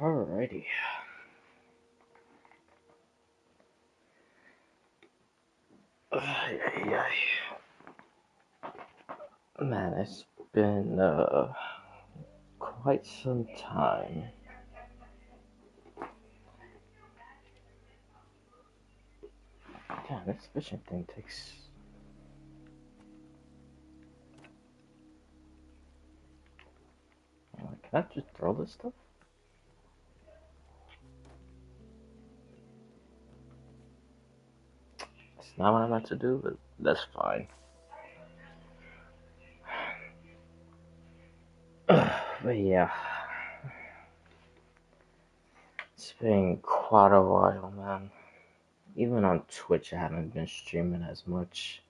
Alrighty. Ay, ay, ay. Man, it's been quite some time. Damn, this fishing thing takes. Can I just throw this stuff? It's not what I meant to do, but that's fine. But yeah, it's been quite a while, man. Even on Twitch, I haven't been streaming as much.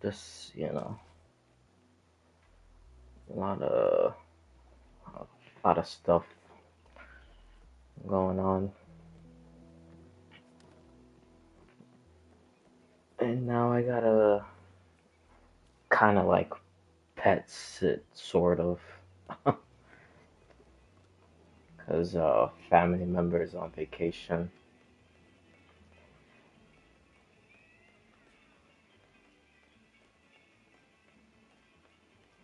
Just a lot of stuff going on, and now I gotta kind of like pet sit, sort of, because family members on vacation.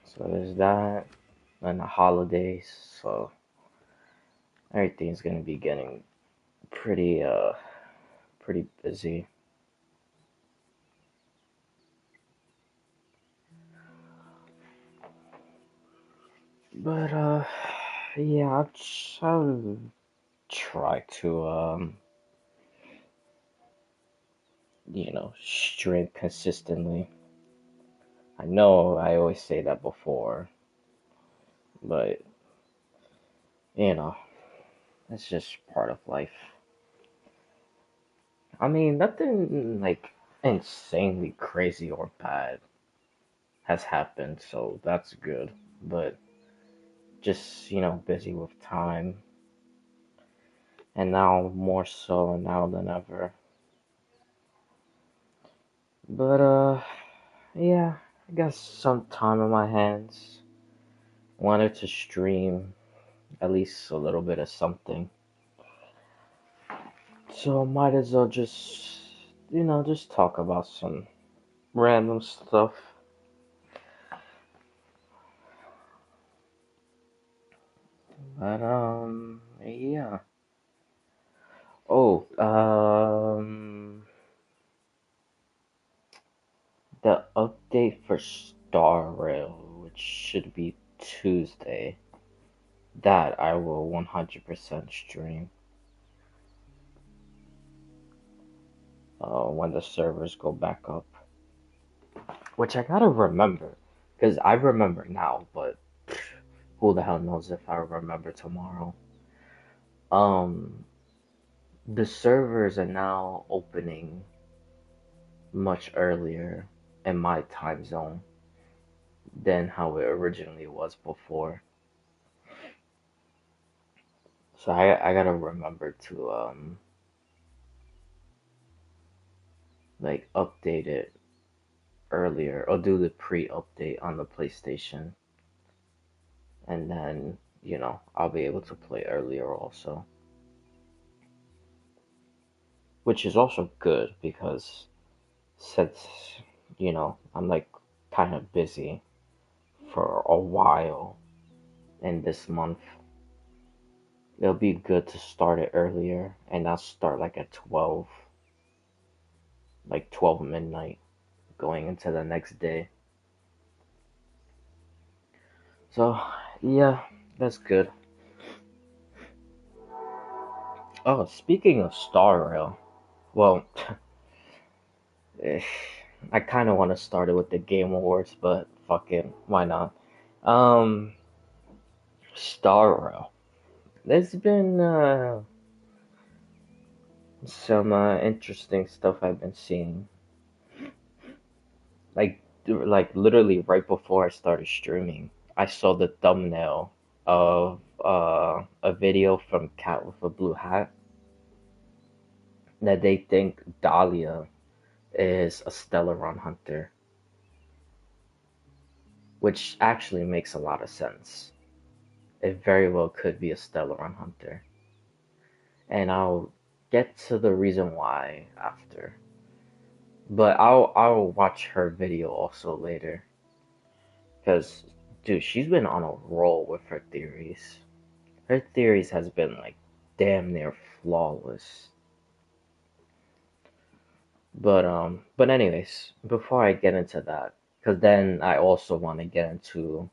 So there's that, and the holidays. So everything's gonna be getting pretty busy. But yeah, I'll try to stream consistently. I know I always say that before, but you know, it's just part of life. I mean, nothing like insanely crazy or bad has happened, so that's good. But just, busy with time, and now more so now than ever. But yeah, I got some time on my hands. Wanted to stream at least a little bit of something. So might as well just talk about some random stuff. But yeah. Oh, the update for Star Rail, which should be Tuesday, that I will 100% stream when the servers go back up. Which I gotta remember, because I remember now, but who the hell knows if I remember tomorrow. Um, the servers are now opening much earlier in my time zone than how it originally was before. So I gotta remember to like update it earlier or do the pre-update on the PlayStation, and then I'll be able to play earlier also, which is also good because since I'm like kind of busy for a while in this month, it'll be good to start it earlier and not start like at 12, like 12 midnight going into the next day. So yeah, that's good. Oh, speaking of Star Rail, well, eh, I kind of want to start it with the Game Awards, but fuck it, why not? Um, Star Rail. There's been some interesting stuff I've been seeing. Like literally right before I started streaming, I saw the thumbnail of a video from Cat with a Blue Hat that they think Dahlia is a Stellaron hunter, which actually makes a lot of sense. It very well could be a Stellaron hunter, and I'll get to the reason why after. But I'll watch her video also later, cause dude, she's been on a roll with her theories. Her theories has been like damn near flawless. But anyways, before I get into that, because then I also want to get into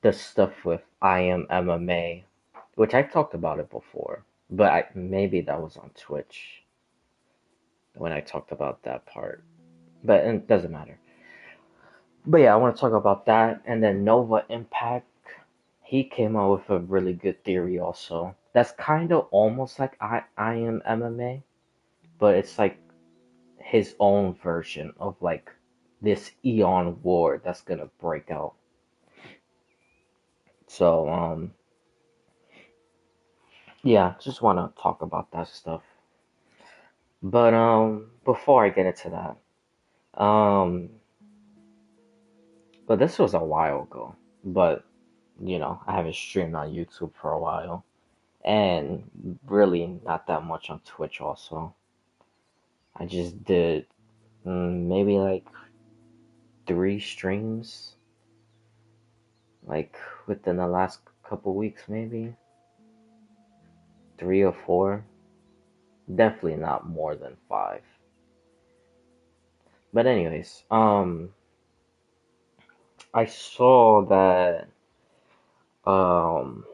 the stuff with I am MMA, which I talked about it before, but maybe that was on Twitch when I talked about that part. But it doesn't matter. But yeah, I want to talk about that, and then Nova Impact. He came out with a really good theory also. That's kind of almost like I am MMA, but it's like his own version of like this Eon war that's gonna break out. So yeah, just wanna talk about that stuff. But before I get into that, but this was a while ago. But I haven't streamed on YouTube for a while. And really not that much on Twitch also. I just did maybe like 3 streams, like within the last couple weeks, maybe 3 or 4. Definitely not more than 5. But anyways, I saw that um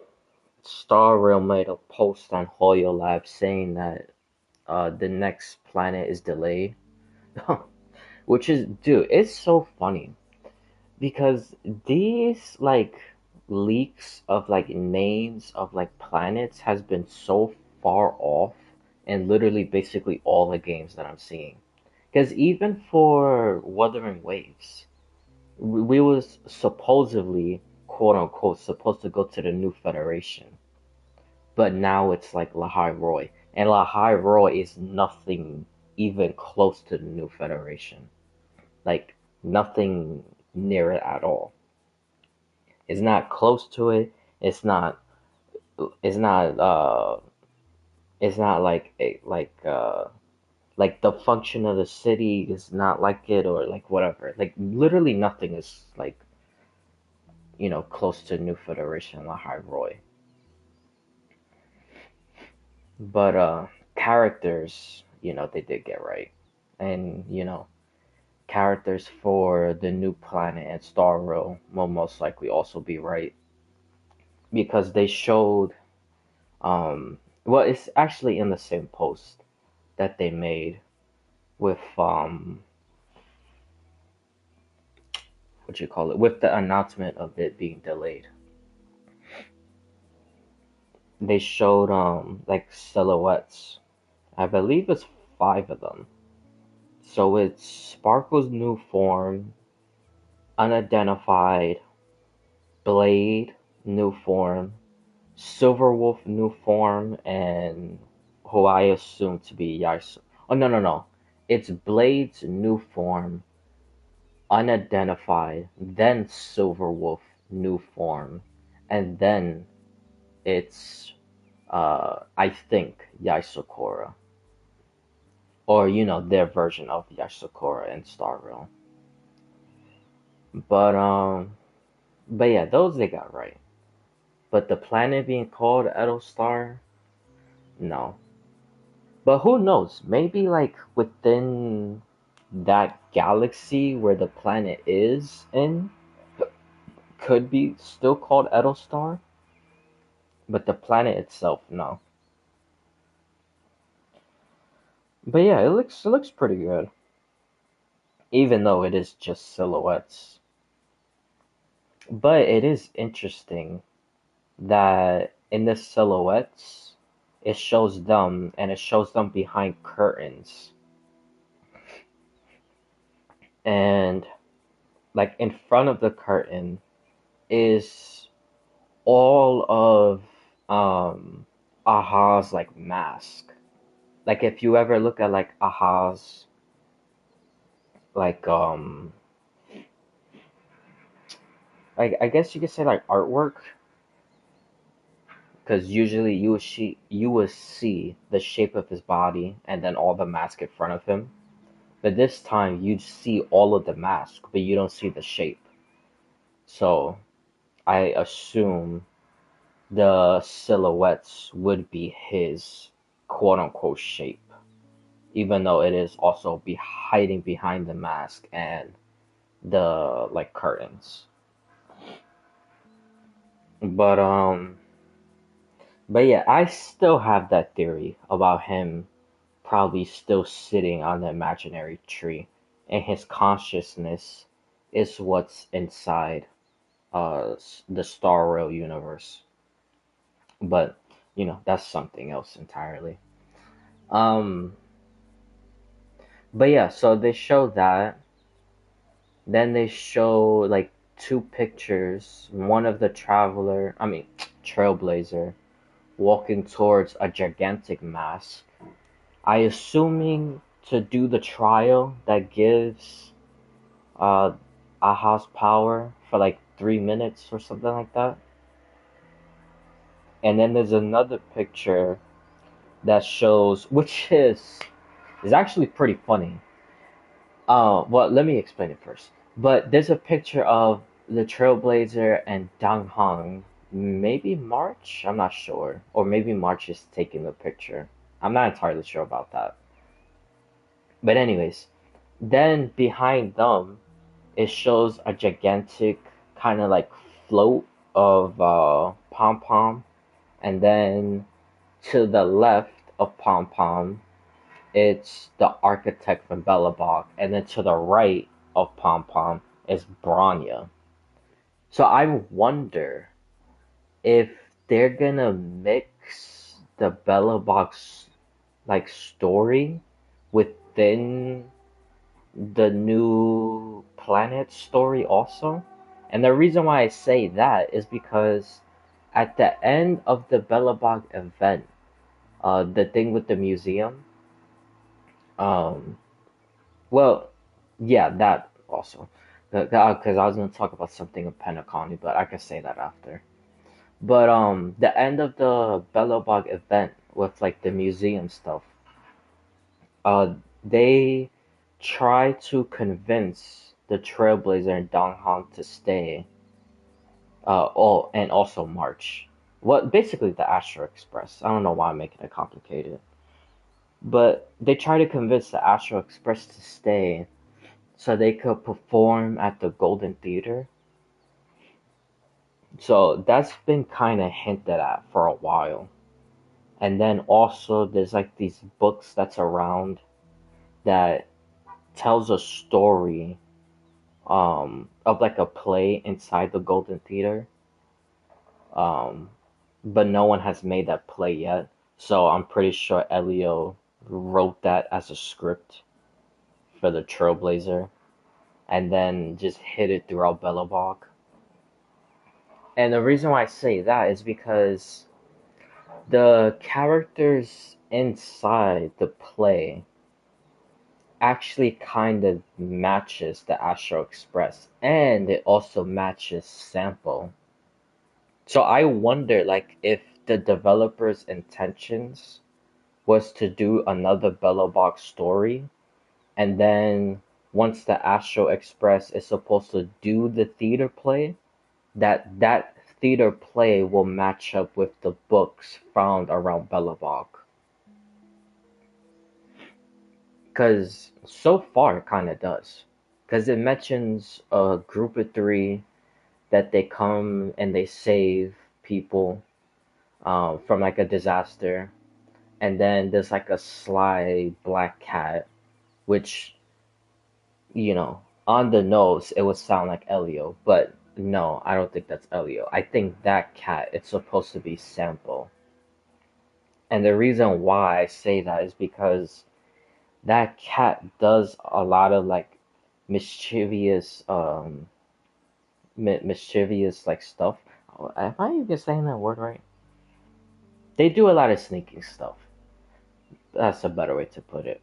Star Rail made a post on Hoyo Lab saying that the next planet is delayed. Which is, dude, it's so funny because these like leaks of like names of like planets has been so far off in literally basically all the games that I'm seeing. Because even for Wuthering Waves, we was supposedly, quote unquote, supposed to go to the New Federation, but now it's like Lahai Roy, and Lahai Roy is nothing even close to the New Federation. Like nothing near it at all. It's not close to it. It's not. It's not. It's not like the function of the city is not like it or like whatever. Like literally nothing is like close to New Federation La High Roy. But characters, they did get right, and characters for the new planet and Star Rail will most likely also be right because they showed well, it's actually in the same post that they made with what you call it, with the announcement of it being delayed. They showed like silhouettes. I believe it's 5 of them. So it's Sparkle's new form, unidentified, Blade new form, Silverwolf new form, and who I assume to be Yaisu. Oh no, no, no! It's Blade's new form, unidentified, then Silverwolf new form, and then it's I think Yaisukora, or their version of Yaisukora in Star Rail. But yeah, those they got right. But the planet being called Edo-Star, no. But who knows? Maybe like within that galaxy where the planet is in could be still called Edo-Star, but the planet itself, no. But yeah, it looks pretty good, even though it is just silhouettes. But it is interesting that in the silhouettes, it shows them and it shows them behind curtains, and like in front of the curtain is all of um Aha's like mask. Like if you ever look at like Aha's like I guess you could say like artwork, Because usually you would see the shape of his body and then all the mask in front of him. But this time you see all of the mask, but you don't see the shape. So I assume the silhouettes would be his quote unquote shape, even though it is also be hiding behind the mask and the like curtains. But but yeah, I still have that theory about him probably still sitting on the imaginary tree, and his consciousness is what's inside the Star Rail universe. But that's something else entirely. Um, but yeah, so they show that. Then they show like two pictures. One of the trailblazer, walking towards a gigantic mask. I assuming to do the trial that gives uh Aha's power for like 3 minutes or something like that. And then there's another picture that shows, which is actually pretty funny. Well, let me explain it first. But there's a picture of the Trailblazer and Dang Hong, maybe March. I'm not sure, or maybe March is taking the picture. I'm not entirely sure about that. But anyways, then behind them, it shows a gigantic kind of like float of Pom Pom, and then to the left of Pom Pom, it's the architect from Belobog, and then to the right of Pom Pom is Bronya. So I wonder if they're gonna mix the Belobog's like story within the new planet story also. And the reason why I say that is because at the end of the Belobog event, the thing with the museum, um, well, yeah, that also. Because I was gonna talk about something of Penacony, but I can say that after. But the end of the Belobog event with like the museum stuff, they try to convince the Trailblazer and Donghong to stay. Oh, and also March. What basically the Astro Express. I don't know why I'm making it complicated, but they try to convince the Astro Express to stay so they could perform at the Golden Theater. So that's been kind of hinted at for a while. And then also there's like these books that's around that tells a story of like a play inside the Golden Theater. Um but no one has made that play yet. So I'm pretty sure Elio wrote that as a script for the Trailblazer and then just hid it throughout Bellabog. And the reason why I say that is because the characters inside the play actually kind of matches the Astro Express and it also matches Sample. So I wonder like if the developer's intentions was to do another Bellobox story and then once the Astro Express is supposed to do the theater play, that theater play will match up with the books found around Belobog. Because so far it kind of does. Because it mentions a group of three that they come and they save people from like a disaster. And then there's like a sly black cat, which, on the nose, it would sound like Elio. But no, I don't think that's Elio. I think that cat, it's supposed to be Sample. And the reason why I say that is because that cat does a lot of like mischievous mischievous like stuff. Am I even saying that word right? They do a lot of sneaking stuff. That's a better way to put it.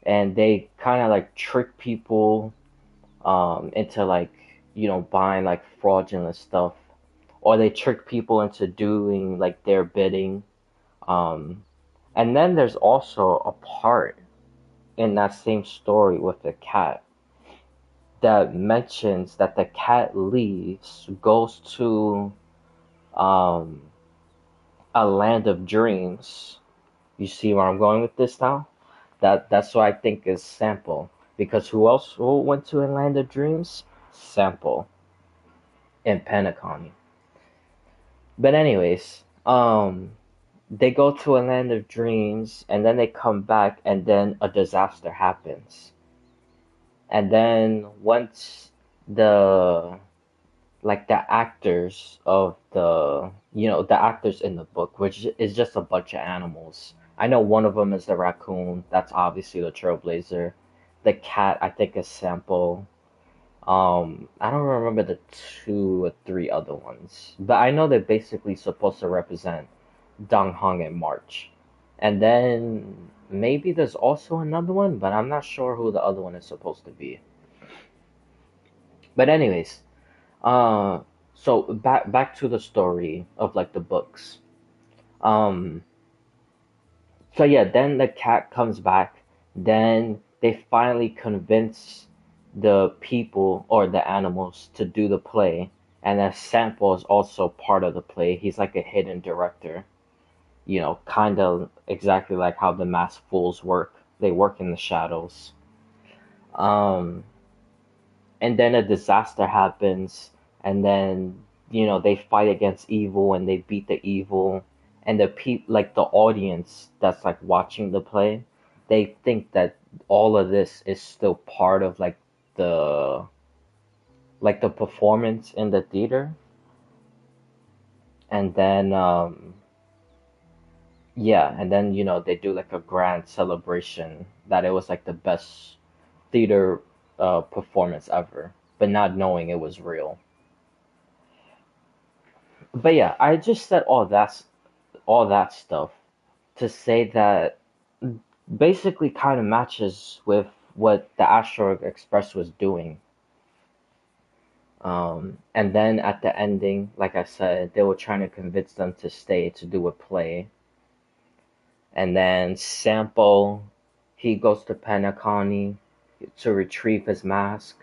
And they kind of like trick people into like buying like fraudulent stuff, or they trick people into doing like their bidding. Um, and then there's also a part in that same story with the cat that mentions that the cat leaves, goes to um, a land of dreams. You see where I'm going with this now? That's what I think is Sample. Because who went to a land of dreams? Sample in Penacony. But anyways, they go to a land of dreams and then they come back and then a disaster happens. And then once the the actors of the actors in the book, which is just a bunch of animals. I know one of them is the raccoon. That's obviously the trailblazer. The cat, I think, is Sample. I don't remember the two or three other ones, but I know they're basically supposed to represent Dong Hong and March. And then maybe there's also another one, but I'm not sure who the other one is supposed to be. But anyways, uh, so back to the story of like the books. Um, so yeah, then the cat comes back. Then they finally convince the people or the animals to do the play, and then Sample is also part of the play. He's like a hidden director, kind of exactly like how the masked fools work. They work in the shadows. Um, and then a disaster happens, and then they fight against evil and they beat the evil, and the audience that's like watching the play, they think that all of this is still part of the the performance in the theater. And then yeah, and then they do like a grand celebration that it was like the best theater performance ever, but not knowing it was real. But yeah, I just said all that stuff to say that basically kind of matches with what the Astro Express was doing. And then at the ending, like I said, they were trying to convince them to stay to do a play. And then Sample, he goes to Penacony to retrieve his mask.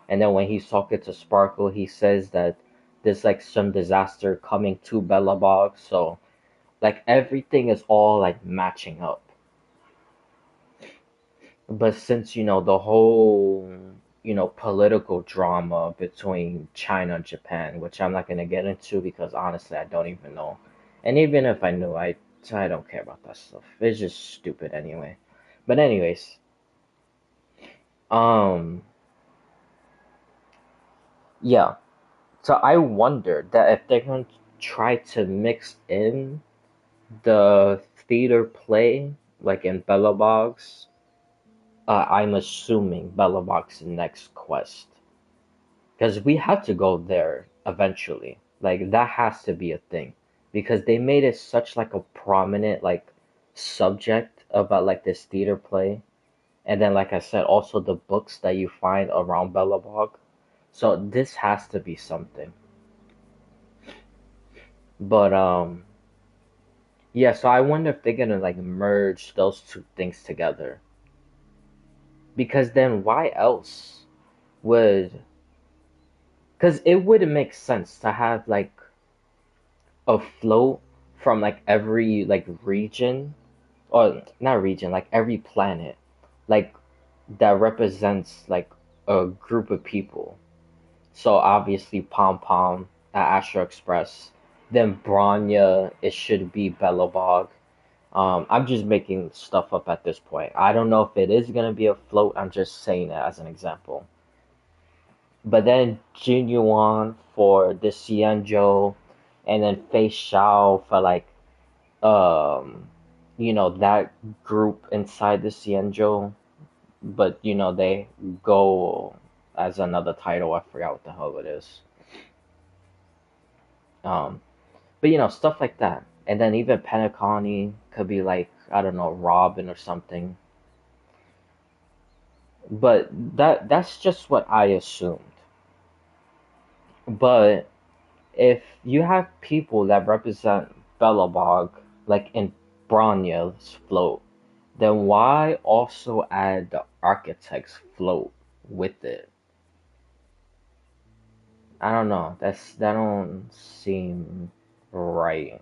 And then when he's talking to Sparkle, he says that there's like some disaster coming to Bellabog. So like everything is all like matching up. But since the whole political drama between China and Japan, which I'm not gonna get into because honestly I don't even know, and even if I knew, I don't care about that stuff. It's just stupid anyway. But anyways, um, yeah. So I wonder that if they're gonna try to mix in the theater play, like in Bellabog's, I'm assuming Bellabog's next quest. Because we have to go there eventually. Like that has to be a thing. Because they made it such like a prominent like subject about like this theater play. And then like I said, also the books that you find around Bellabog. So this has to be something. But yeah, so I wonder if they're gonna like merge those two things together. Because then why else would because it wouldn't make sense to have like a float from like every like region, or not region, like every planet, like that represents like a group of people. So obviously Pom Pom at Astro Express, then Branya, it should be Bellabog. I'm just making stuff up at this point. I don't know if it is gonna be a float. I'm just saying it as an example. But then Jin Yuan for the Xianzhou, and then Fei Xiao for like um that group inside the Xianzhou, but they go as another title. I forgot what the hell it is. Um, but stuff like that, and then even Penacony could be like I don't know Robin or something. But that's just what I assumed. But if you have people that represent Belobog, like in Bronya's float, then why also add the architect's float with it? I don't know. That don't seem right.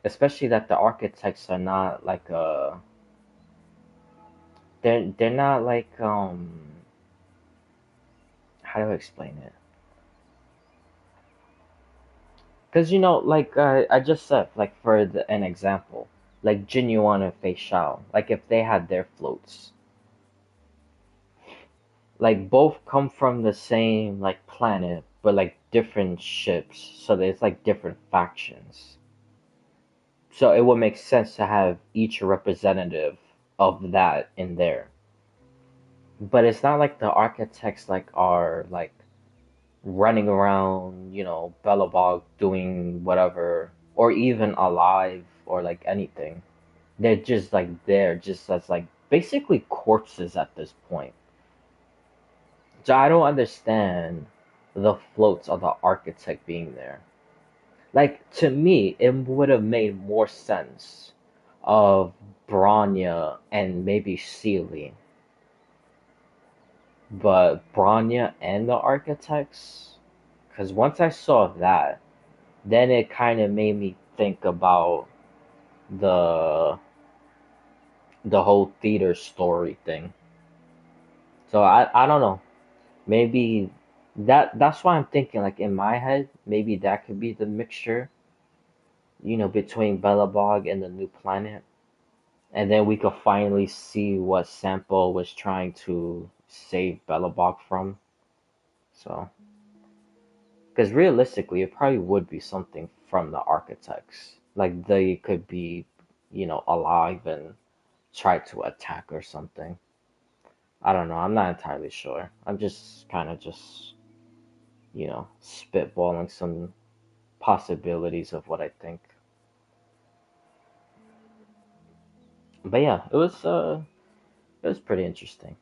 Especially that the architects are not like they're not like how do I explain it? Because like I just said, like for an example, like Jinyuan and Fei Shao, like if they had their floats, like both come from the same like planet, but like different ships, so there's like different factions. So it would make sense to have each representative of that in there. But it's not like the architects like are like running around, Belobog doing whatever, or even alive or like anything. They're just like there, just as like basically corpses at this point. So I don't understand the floats of the architect being there. Like to me, it would have made more sense of Bronya and maybe Sealy, but Bronya and the architects. Because once I saw that, then it kind of made me think about the the whole theater story thing. So I don't know. Maybe that's why I'm thinking like in my head, maybe that could be the mixture, between Belobog and the new planet. And then we could finally see what Sampo was trying to save Belobog from. So, because realistically, it probably would be something from the architects. Like they could be, alive and try to attack or something. I don't know. I'm not entirely sure. I'm just kind of just, spitballing some possibilities of what I think. But yeah, it was pretty interesting.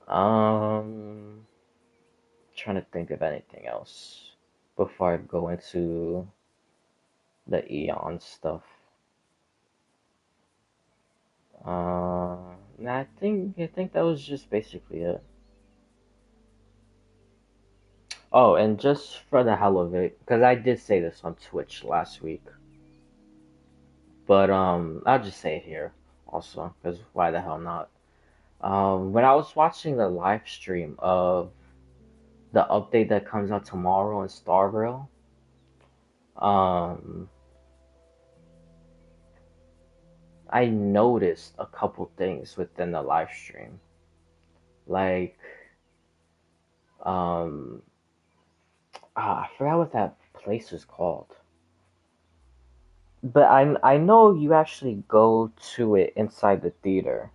Um, Trying to think of anything else before I go into the Eon stuff. Nah, I think that was just basically it. Oh, and just for the hell of it, because I did say this on Twitch last week, but I'll just say it here also, because why the hell not? When I was watching the live stream of the update that comes out tomorrow in Starville, um, I noticed a couple things within the live stream, like um, I forgot what that place is called, but I know you actually go to it inside the theater.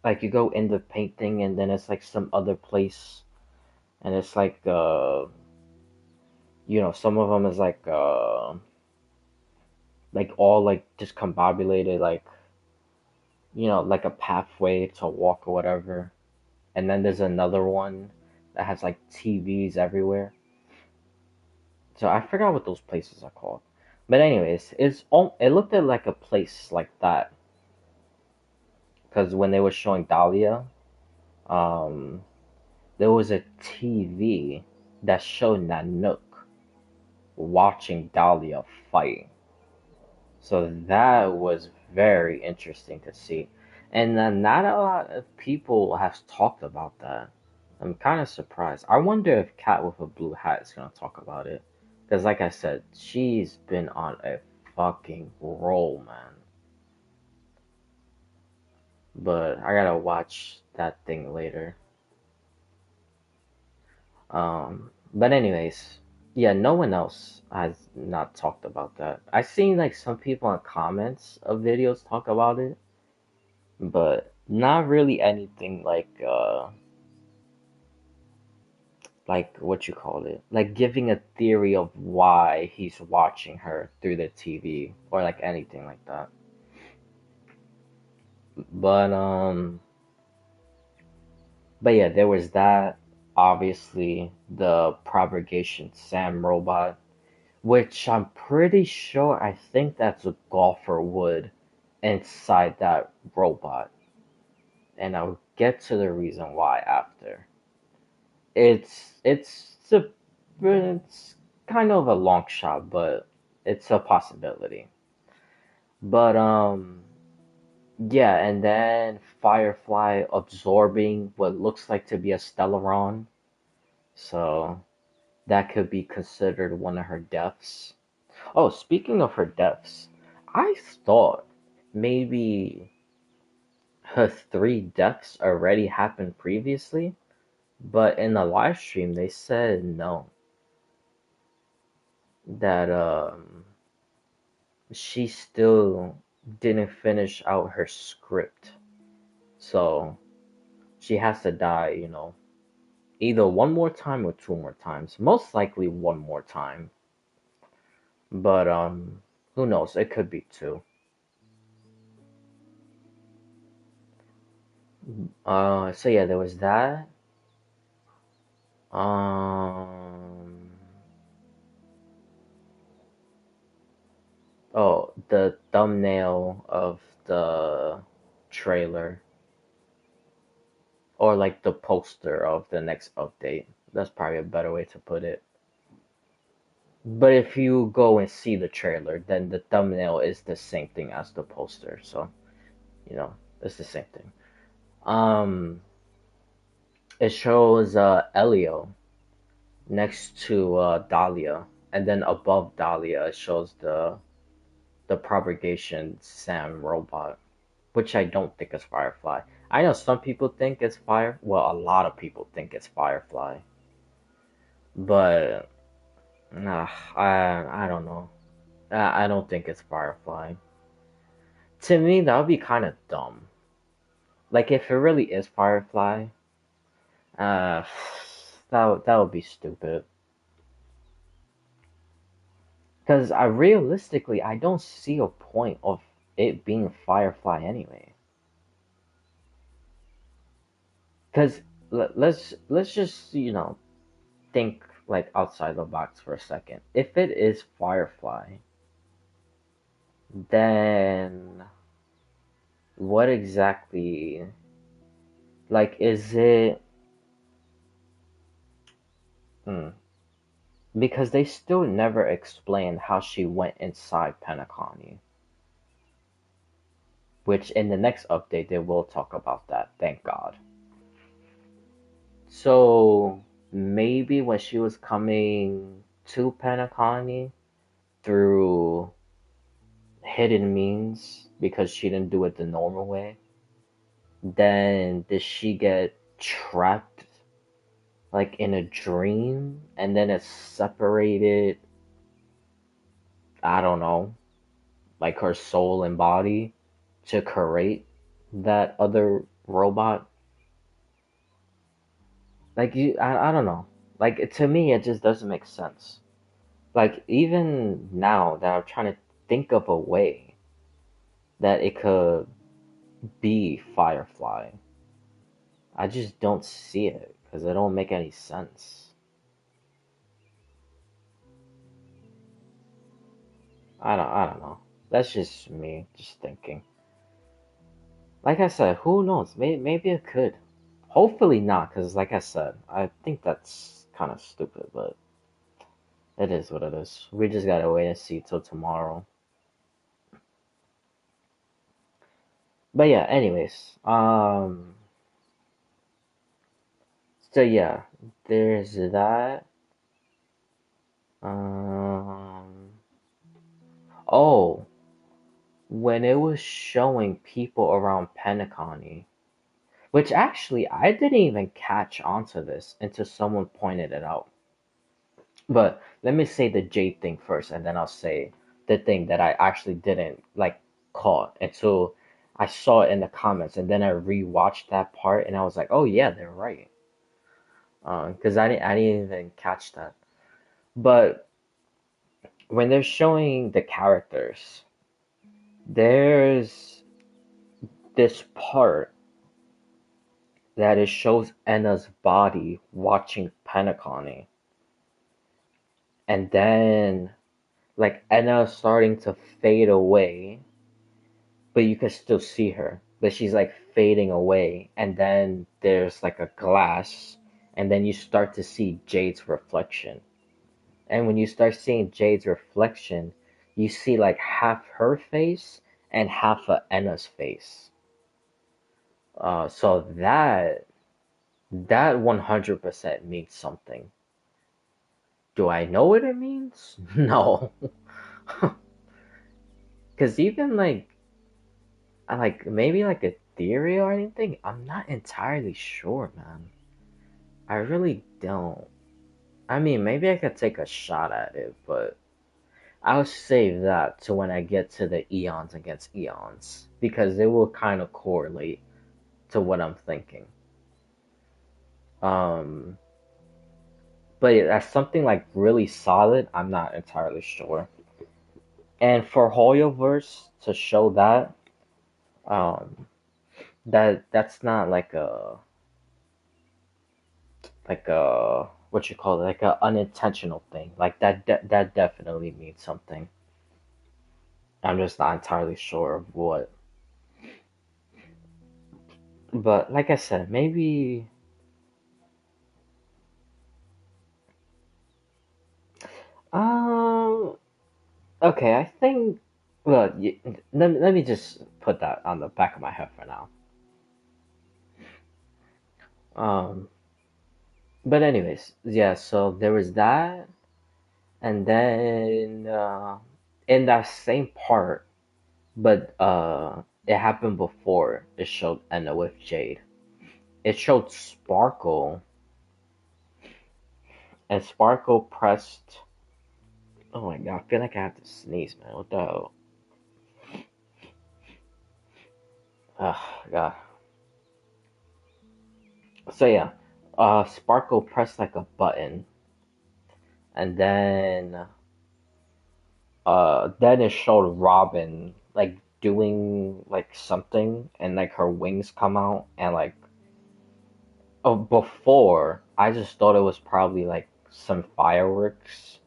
Like you go in the painting, and then it's like some other place, and it's some of them is like all like discombobulated, like like a pathway to walk or whatever. And then there's another one that has like TVs everywhere. So I forgot what those places are called. But anyways, it looked at like a place like that because when they were showing Dahlia, um, there was a TV that showed Nanook watching Dahlia fight. So that was very interesting to see. And not a lot of people have talked about that. I'm kind of surprised. I wonder if Cat with a Blue Hat is going to talk about it. Because, like I said, she's been on a fucking roll, man. But I gotta watch that thing later. But anyways, yeah, no one else has not talked about that. I've seen like some people in comments of videos talk about it, but not really anything like what you call it, like giving a theory of why he's watching her through the TV or like anything like that. But but yeah, there was that. obviously the propagation Sam robot, which I'm pretty sure I think that's a golfer wood inside that robot, and I'll get to the reason why after. It's kind of a long shot, but it's a possibility. But yeah, and then Firefly absorbing what looks like to be a Stellaron, so that could be considered one of her deaths. Oh, speaking of her deaths, I thought maybe her three deaths already happened previously, but in the live stream they said no, that she still didn't finish out her script. So she has to die, either one more time or two more times. Most likely one more time. But who knows? It could be two. So yeah, there was that. Um oh, the thumbnail of the trailer, or like the poster of the next update. That's probably a better way to put it. But if you go and see the trailer, then the thumbnail is the same thing as the poster. So, it's the same thing. Um, it shows Elio next to Dahlia, and then above Dahlia it shows the propagation Sam robot, which I don't think is Firefly. I know some people think it's Well, a lot of people think it's Firefly, but nah, I don't know. I don't think it's Firefly. To me, that would be kind of dumb. Like if it really is Firefly, uh, that would be stupid. Because I realistically, I don't see a point of it being Firefly anyway. Because let's just think like outside the box for a second. If it is Firefly, then what exactly, like, is it? Hmm, because they still never explained how she went inside Penacony. Which in the next update they will talk about that, thank God. So maybe when she was coming to Penacony through hidden means because she didn't do it the normal way, then did she get trapped like in a dream and then it's separated, I don't know, like her soul and body to create that other robot? Like I don't know. Like to me, it just doesn't make sense. Like even now that I'm trying to think of a way that it could be Firefly, I just don't see it because it don't make any sense. I don't know. That's just me, just thinking. Like I said, who knows? Maybe it could. Hopefully not, because like I said, I think that's kind of stupid, but it is what it is. We just gotta wait and see till tomorrow. But yeah, anyways, so yeah, there's that. Um, oh, when it was showing people around Pentacony, which actually I didn't even catch onto this until someone pointed it out. But let me say the Jade thing first, and then I'll say the thing that I actually didn't like caught until I saw it in the comments, and then I rewatched that part, and I was like, oh yeah, they're right. Because I didn't even catch that. But when they're showing the characters, there's this part that it shows Enna's body watching Penacony, and then like Enna starting to fade away, but you can still see her, but she's like fading away, and then there's like a glass, and then you start to see Jade's reflection. And when you start seeing Jade's reflection, you see like half her face and half of Enna's face. So that 100% means something. Do I know what it means? No, because even like I like maybe like a theory or anything. I'm not entirely sure, man. I really don't. I mean, maybe I could take a shot at it, but I'll save that to when I get to the eons against eons because it will kind of correlate to what I'm thinking. Um, but that's something like really solid. I'm not entirely sure. And for Hoyoverse to show that, um, that's not like a what you call it, like a unintentional thing. Like that definitely means something. I'm just not entirely sure of what. But like I said, maybe um okay, I think well, let me just put that on the back of my head for now. Um but anyways, yeah, so there was that, and then in that same part, but it happened before it showed Enna with Jade. It showed Sparkle, and Sparkle pressed. Oh my god, I feel like I have to sneeze, man. What the hell? Oh god. So yeah, Sparkle pressed like a button, and then it showed Robin like doing like something, and like her wings come out, and like oh, before I just thought it was probably like some fireworks.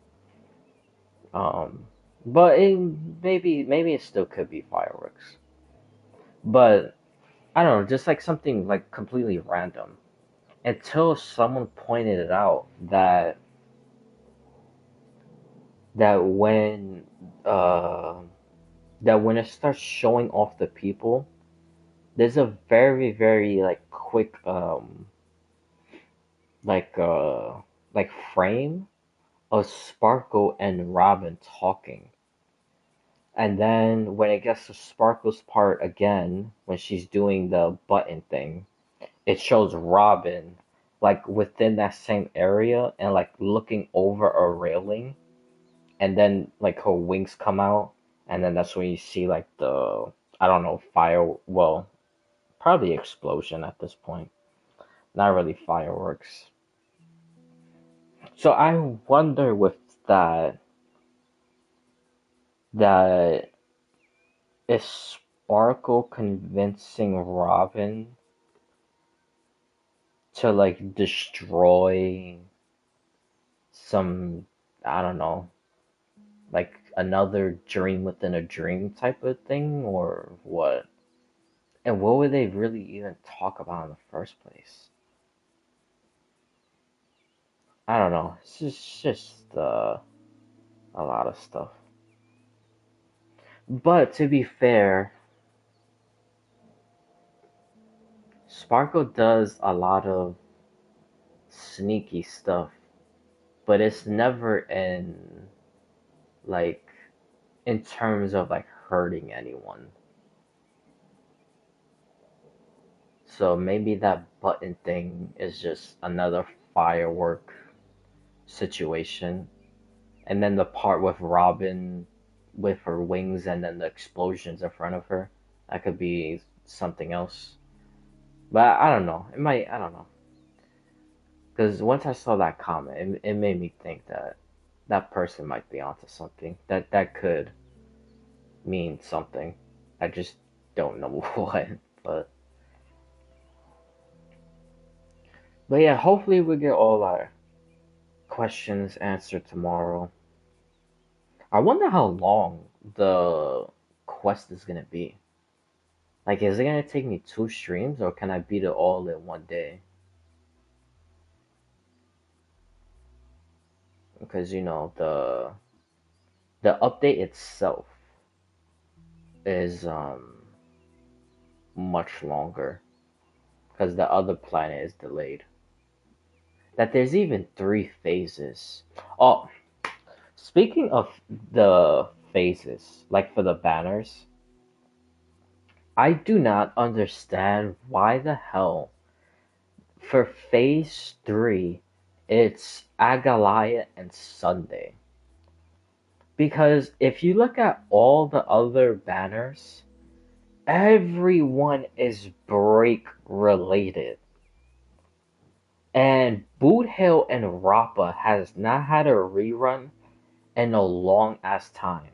Um, but maybe it still could be fireworks. But I don't know, just like something like completely random. Until someone pointed it out that when uh that when it starts showing off the people, there's a very like quick like uh like frame of Sparkle and Robin talking. And then when it gets to Sparkle's part again, when she's doing the button thing, it shows Robin like within that same area and like looking over a railing, and then like her wings come out, and then that's when you see like the I don't know fire, well, probably explosion at this point, not really fireworks. So I wonder with that that is Sparkle convincing Robin to like destroy some, I don't know, like another dream within a dream type of thing, or what? And what would they really even talk about in the first place? I don't know. It's just a lot of stuff. But to be fair, Sparkle does a lot of sneaky stuff, but it's never like in terms of like hurting anyone. So maybe that button thing is just another firework situation. And then the part with Robin with her wings and then the explosions in front of her, that could be something else. But I don't know. It might, I don't know. Because once I saw that comment, it made me think that that person might be onto something. That could mean something. I just don't know what. But But yeah, hopefully we get all our questions answered tomorrow. I wonder how long the quest is gonna be. Like, is it gonna take me two streams, or can I beat it all in one day? Because the update itself is much longer because the other planet is delayed. That there's even three phases. Oh, speaking of the phases, like for the banners, I do not understand why the hell for phase three it's Agalaya and Sunday. Because if you look at all the other banners, everyone is break related. And Boot Hill and Rappa has not had a rerun in a long ass time.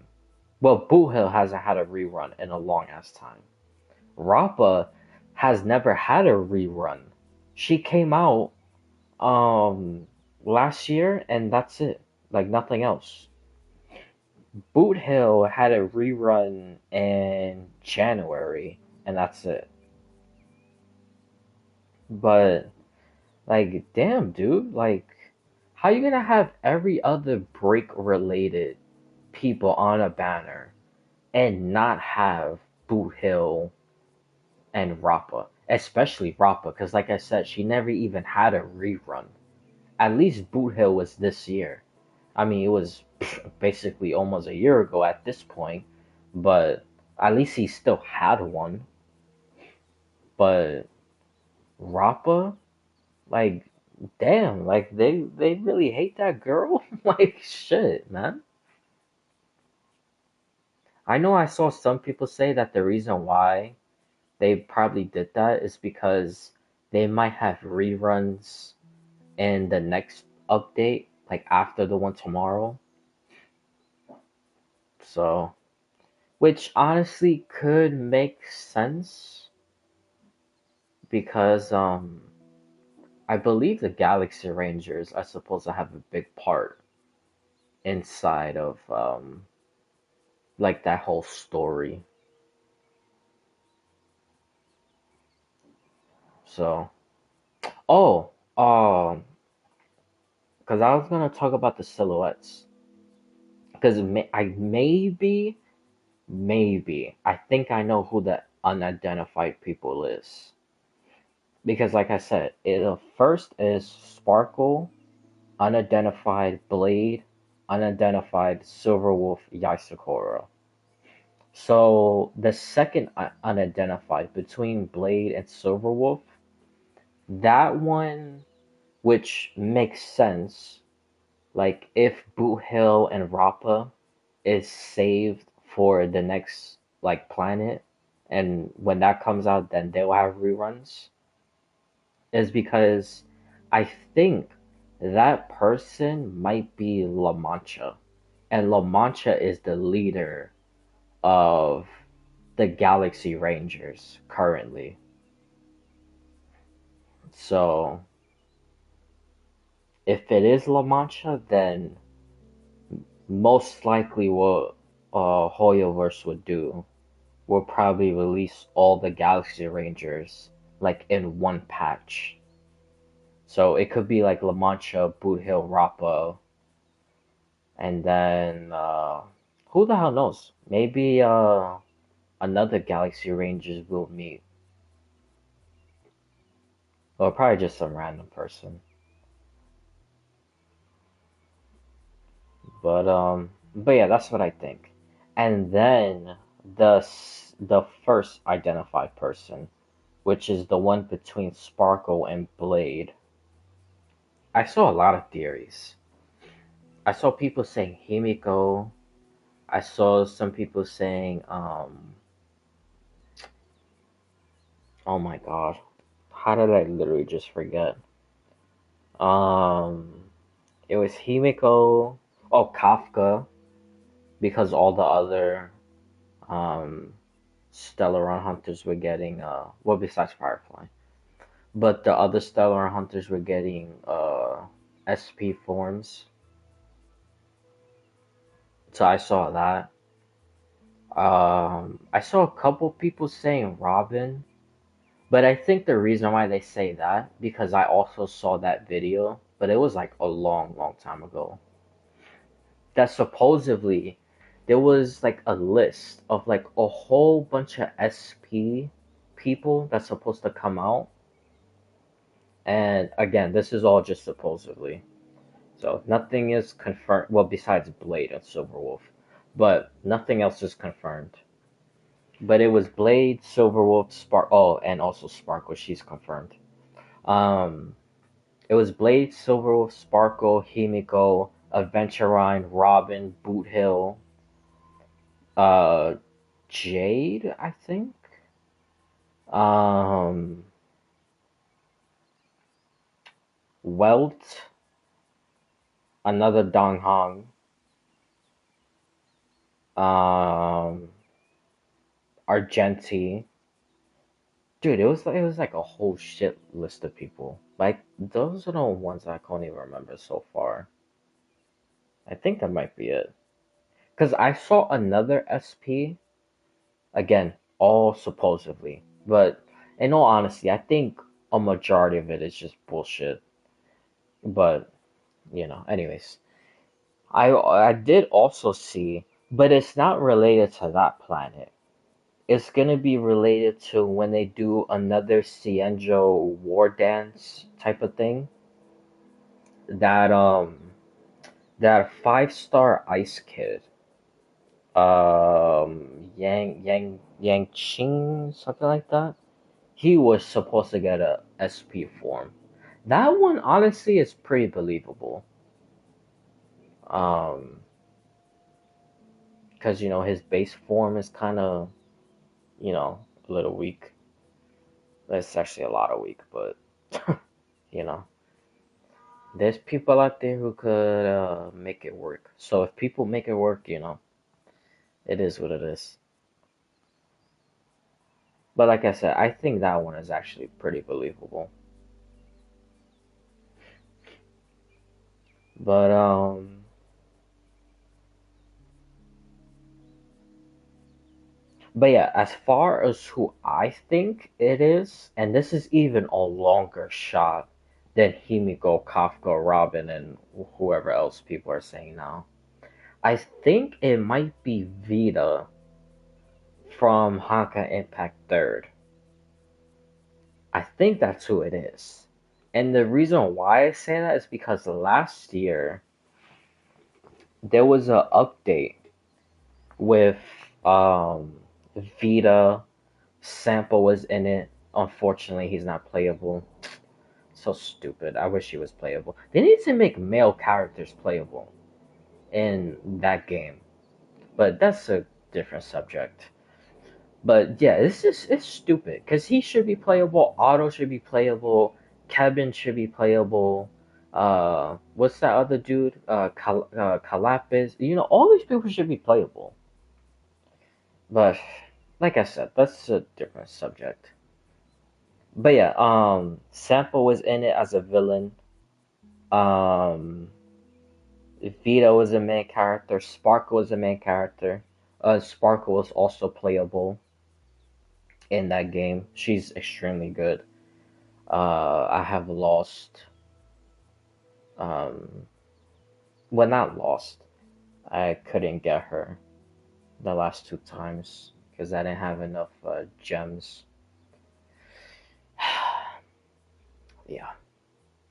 Well, Boot Hill hasn't had a rerun in a long ass time. Rappa has never had a rerun. She came out last year and that's it. Like nothing else. Boot Hill had a rerun in January and that's it. But like damn dude, like how you gonna have every other break related people on a banner and not have Boot Hill and Rappa, especially Rappa, because like I said, she never even had a rerun. At least Boot Hill was this year. I mean, it was basically almost a year ago at this point, but at least he still had one. But Rappa, like, damn, like they really hate that girl. Like, shit, man. I know I saw some people say that the reason why they probably did that is because they might have reruns in the next update, like after the one tomorrow. So, which honestly could make sense because I believe the Galaxy Rangers are supposed to have a big part inside of like that whole story. So, oh, because I was gonna talk about the silhouettes because maybe I think I know who the unidentified people is. Because like I said, first is Sparkle, unidentified Blade, unidentified Silverwolf Yaisakura. So the second unidentified between Blade and Silverwolf, that one, which makes sense, like if Boot Hill and Rappa is saved for the next like planet, and when that comes out, then they'll have reruns. Is because I think that person might be La Mancha, and La Mancha is the leader of the Galaxy Rangers currently. So if it is La Mancha, then most likely what Hoyoverse would do will probably release all the Galaxy Rangers like in one patch. So it could be like La Mancha, Boot Hill, Rappa, and then who the hell knows? Maybe another Galaxy Rangers will meet, or probably just some random person. But yeah, that's what I think. And then the first identified person, which is the one between Sparkle and Blade. I saw a lot of theories. I saw people saying Himiko. I saw some people saying oh my god, how did I literally just forget? Um, it was Himiko. Oh, Kafka, because all the other um Stellaron hunters were getting well besides Firefly. but the other Stellar Hunters were getting SP forms. So I saw that. I saw a couple people saying Robin, but I think the reason why they say that because I also saw that video, but it was like a long, long time ago. That supposedly there was like a list of like a whole bunch of SP people that's supposed to come out. And again, this is all just supposedly. So nothing is confirmed. Well, besides Blade and Silverwolf, but nothing else is confirmed. But it was Blade, Silverwolf, Spark. Oh, and also Sparkle. She's confirmed. Um, it was Blade, Silverwolf, Sparkle, Himiko, Aventurine, Robin, Boothill, uh, Jade, I think. Um, Welt, another Dong Hong. Um, Argenti. Dude, it was like a whole shit list of people. Like those are the ones I can't even remember so far. I think that might be it. Cause I saw another SP again, all supposedly, but in all honesty, I think a majority of it is just bullshit. But anyways, I did also see, but it's not related to that planet. It's gonna be related to when they do another Cienjo war dance type of thing. That that 5-star ice kid, Yang Ching, something like that. He was supposed to get a SP form. That one honestly is pretty believable. Um, because his base form is kind of a little weak. It's actually a lot of weak, but you know. There's people out there who could make it work. So if people make it work, it is what it is. But like I said, I think that one is actually pretty believable. But yeah, as far as who I think it is, and this is even a longer shot than Himiko, Kafka, Robin, and whoever else people are saying now. I think it might be Vita from Honka Impact Third. I think that's who it is. And the reason why I say that is because last year there was an update with um Vita. Sample was in it. Unfortunately, he's not playable. So stupid. I wish he was playable. They need to make male characters playable in that game. But that's a different subject. But yeah, it's stupid because he should be playable. Otto should be playable. Kevin should be playable. What's that other dude? Calapis. All these people should be playable. But like I said, that's a different subject. But yeah, Sample was in it as a villain. Um, Vito was a main character. Sparkle was a main character. Sparkle was also playable in that game. She's extremely good. I have lost. Um, well, not lost. I couldn't get her the last two times because I didn't have enough gems. Yeah,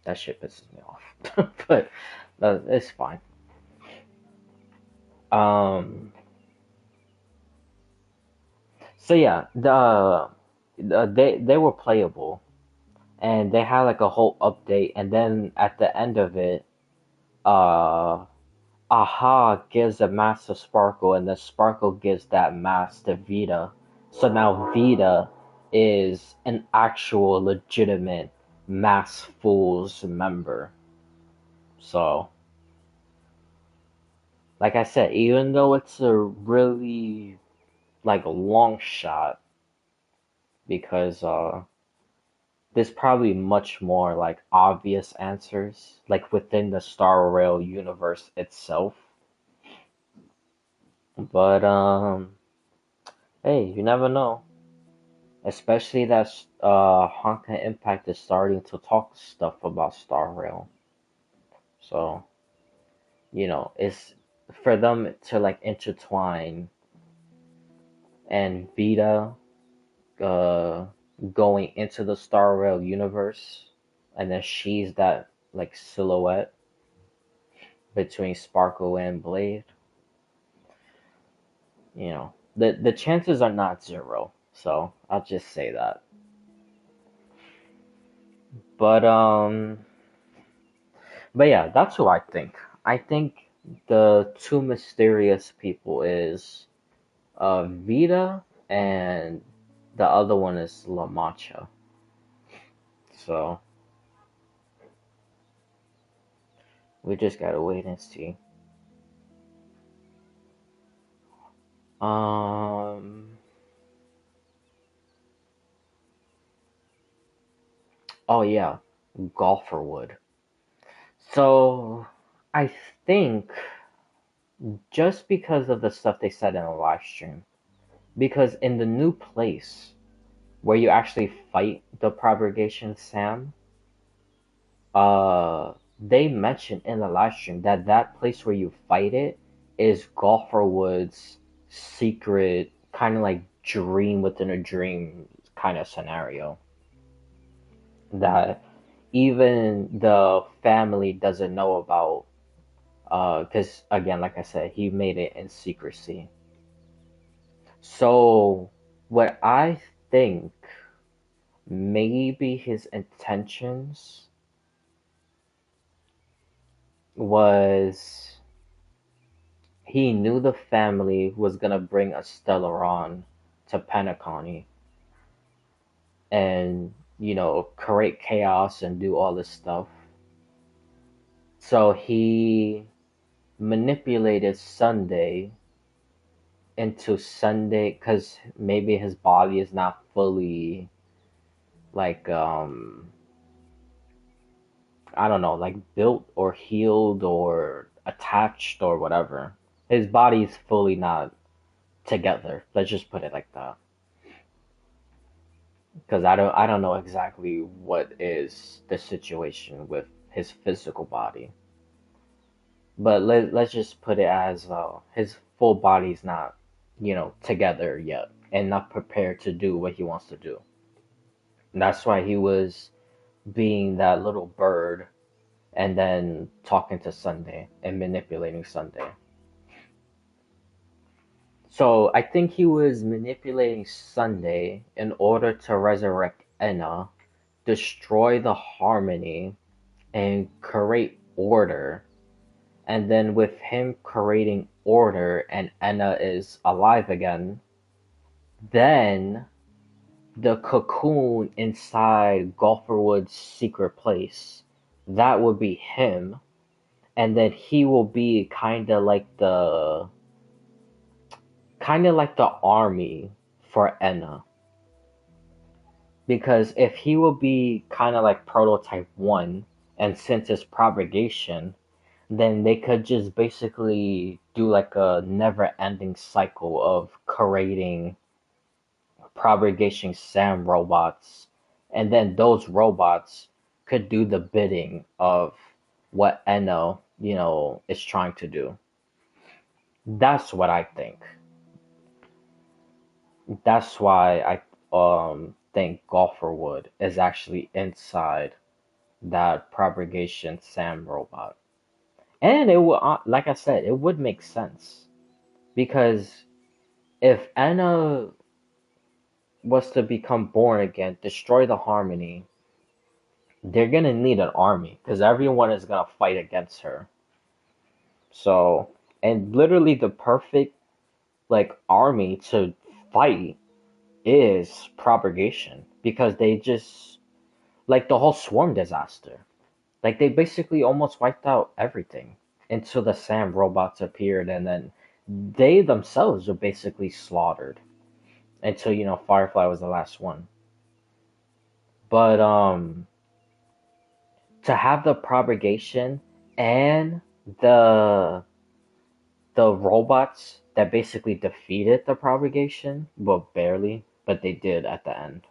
that shit pisses me off. But it's fine. Um, so yeah, they were playable, and they had like a whole update, and then at the end of it, uh, Aha gives a mask to Sparkle, and then Sparkle gives that mask to Vita. So now Vita is an actual legitimate Mask Fools member. So, like I said, even though it's a really like long shot, because there's probably much more like obvious answers, like within the Star Rail universe itself. But hey, you never know. Especially that Honka Impact is starting to talk stuff about Star Rail. So, it's for them to like intertwine and Vita uh going into the Star Rail universe, and then she's that like silhouette between Sparkle and Blade. The chances are not zero. So I'll just say that. But yeah, that's who I think. I think the two mysterious people is Vita, and the other one is La Mancha. So we just gotta wait and see. Um. Oh yeah, Golferwood. So I think just because of the stuff they said in the live stream, because in the new place where you actually fight the Propagation Sam, they mentioned in the live stream that that place where you fight it is Golferwood's secret, kind of like dream within a dream kind of scenario that even the family doesn't know about. Because again, like I said, he made it in secrecy. So what I think maybe his intentions was he knew the family was gonna bring a Stellaron to Penacony and create chaos and do all this stuff. So he manipulated Sunday into Sunday because maybe his body is not fully like I don't know, like built or healed or attached or whatever. His body's fully not together. Let's just put it like that. Because I don't know exactly what is the situation with his physical body. But let's just put it as his full body's not, together yet and not prepared to do what he wants to do. And that's why he was being that little bird and then talking to Sunday and manipulating Sunday. So I think he was manipulating Sunday in order to resurrect Enna, destroy the harmony, and create order. And then with him creating order and Enna is alive again, then the cocoon inside Golferwood's secret place, that would be him. And then he will be kind of like the army for Enna. Because if he will be kind of like prototype 1 and since it's propagation, then they could just basically do like a never ending cycle of creating propagation Sam robots. And then those robots could do the bidding of what Enno, is trying to do. That's what I think. That's why I think Golferwood is actually inside that propagation Sam robot. And it would, like I said, it would make sense because if Anna was to become born again, destroy the harmony, they're gonna need an army because everyone is gonna fight against her. So, and literally the perfect like army to fight is propagation because they just like the whole swarm disaster. Like they basically almost wiped out everything until the Sam robots appeared, and then they themselves were basically slaughtered until Firefly was the last one. But to have the propagation and the the robots that basically defeated the propagation, well, barely, but they did at the end,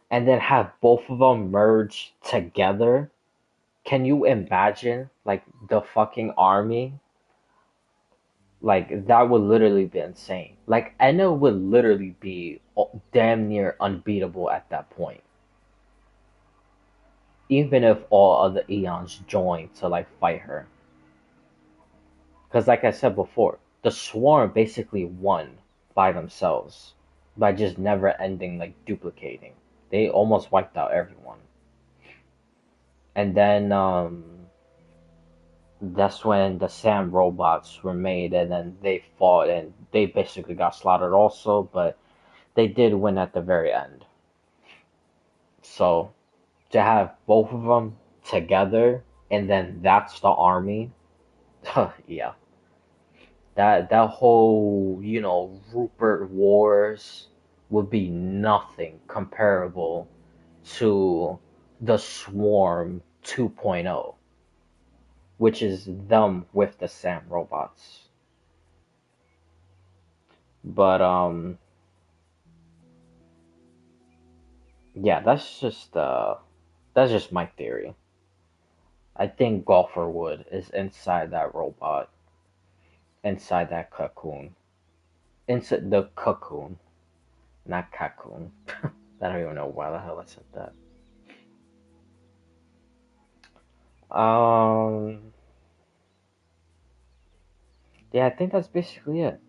and then have both of them merge together. Can you imagine, like, the fucking army? Like, that would literally be insane. Like, Enna would literally be damn near unbeatable at that point, even if all other Eons joined to, like, fight her. Because, like I said before, the Swarm basically won by themselves by just never ending, like, duplicating. They almost wiped out everyone. And then, that's when the Sam robots were made, and then they fought, and they basically got slaughtered also, but they did win at the very end. So, to have both of them together, and then that's the army, yeah. That whole, Rupert Wars would be nothing comparable to the Swarm 2.0, which is them with the Sam robots. But yeah, that's just my theory. I think Golfer Wood is inside that robot, inside that cocoon, inside the cocoon, not cocoon. I don't even know why the hell I said that. Um, yeah, I think that's basically it.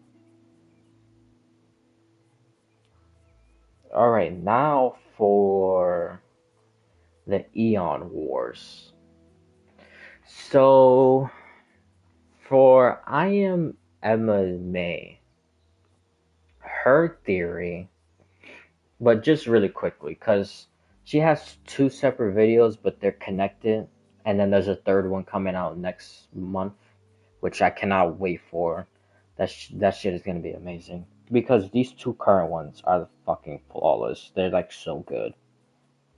All right, now for the Eon Wars. So for I am Emma May, her theory, but just really quickly, because she has two separate videos, but they're connected, and then there's a third one coming out next month, which I cannot wait for. That shit is gonna be amazing because these two current ones are fucking flawless. They're like so good,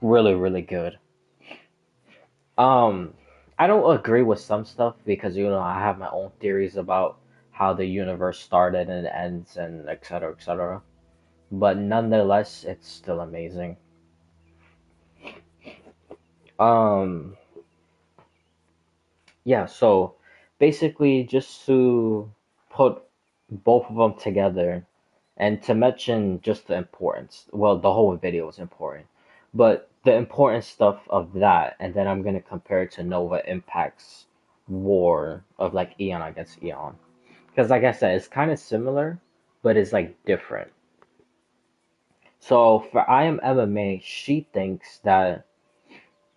really, really good. Um, I don't agree with some stuff because I have my own theories about how the universe started and ends and etc. etc. But nonetheless, it's still amazing. Um, yeah, so basically, just to put both of them together and to mention just the importance. Well, the whole video is important, but the important stuff of that, and then I'm gonna compare it to Nova Impact's war of like Eon against Eon, because like I said, it's kind of similar, but it's like different. So for I Am MMA, she thinks that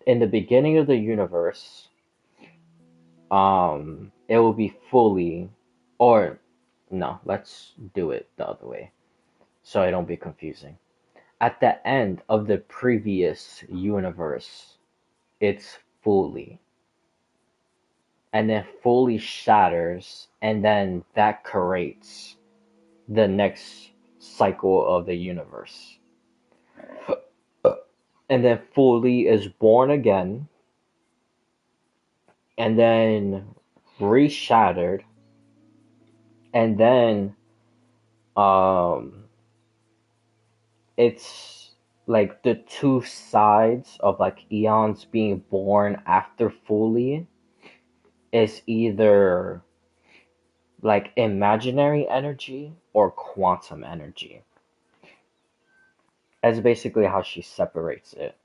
in the beginning of the universe, it will be fully, or no, let's do it the other way so it don't be confusing. At the end of the previous universe, it's fully, and then fully shatters, and then that creates the next cycle of the universe. And then fully is born again, and then reshattered, and then um it's like the two sides of like eons being born after fully is either like imaginary energy or quantum energy. That's basically how she separates it.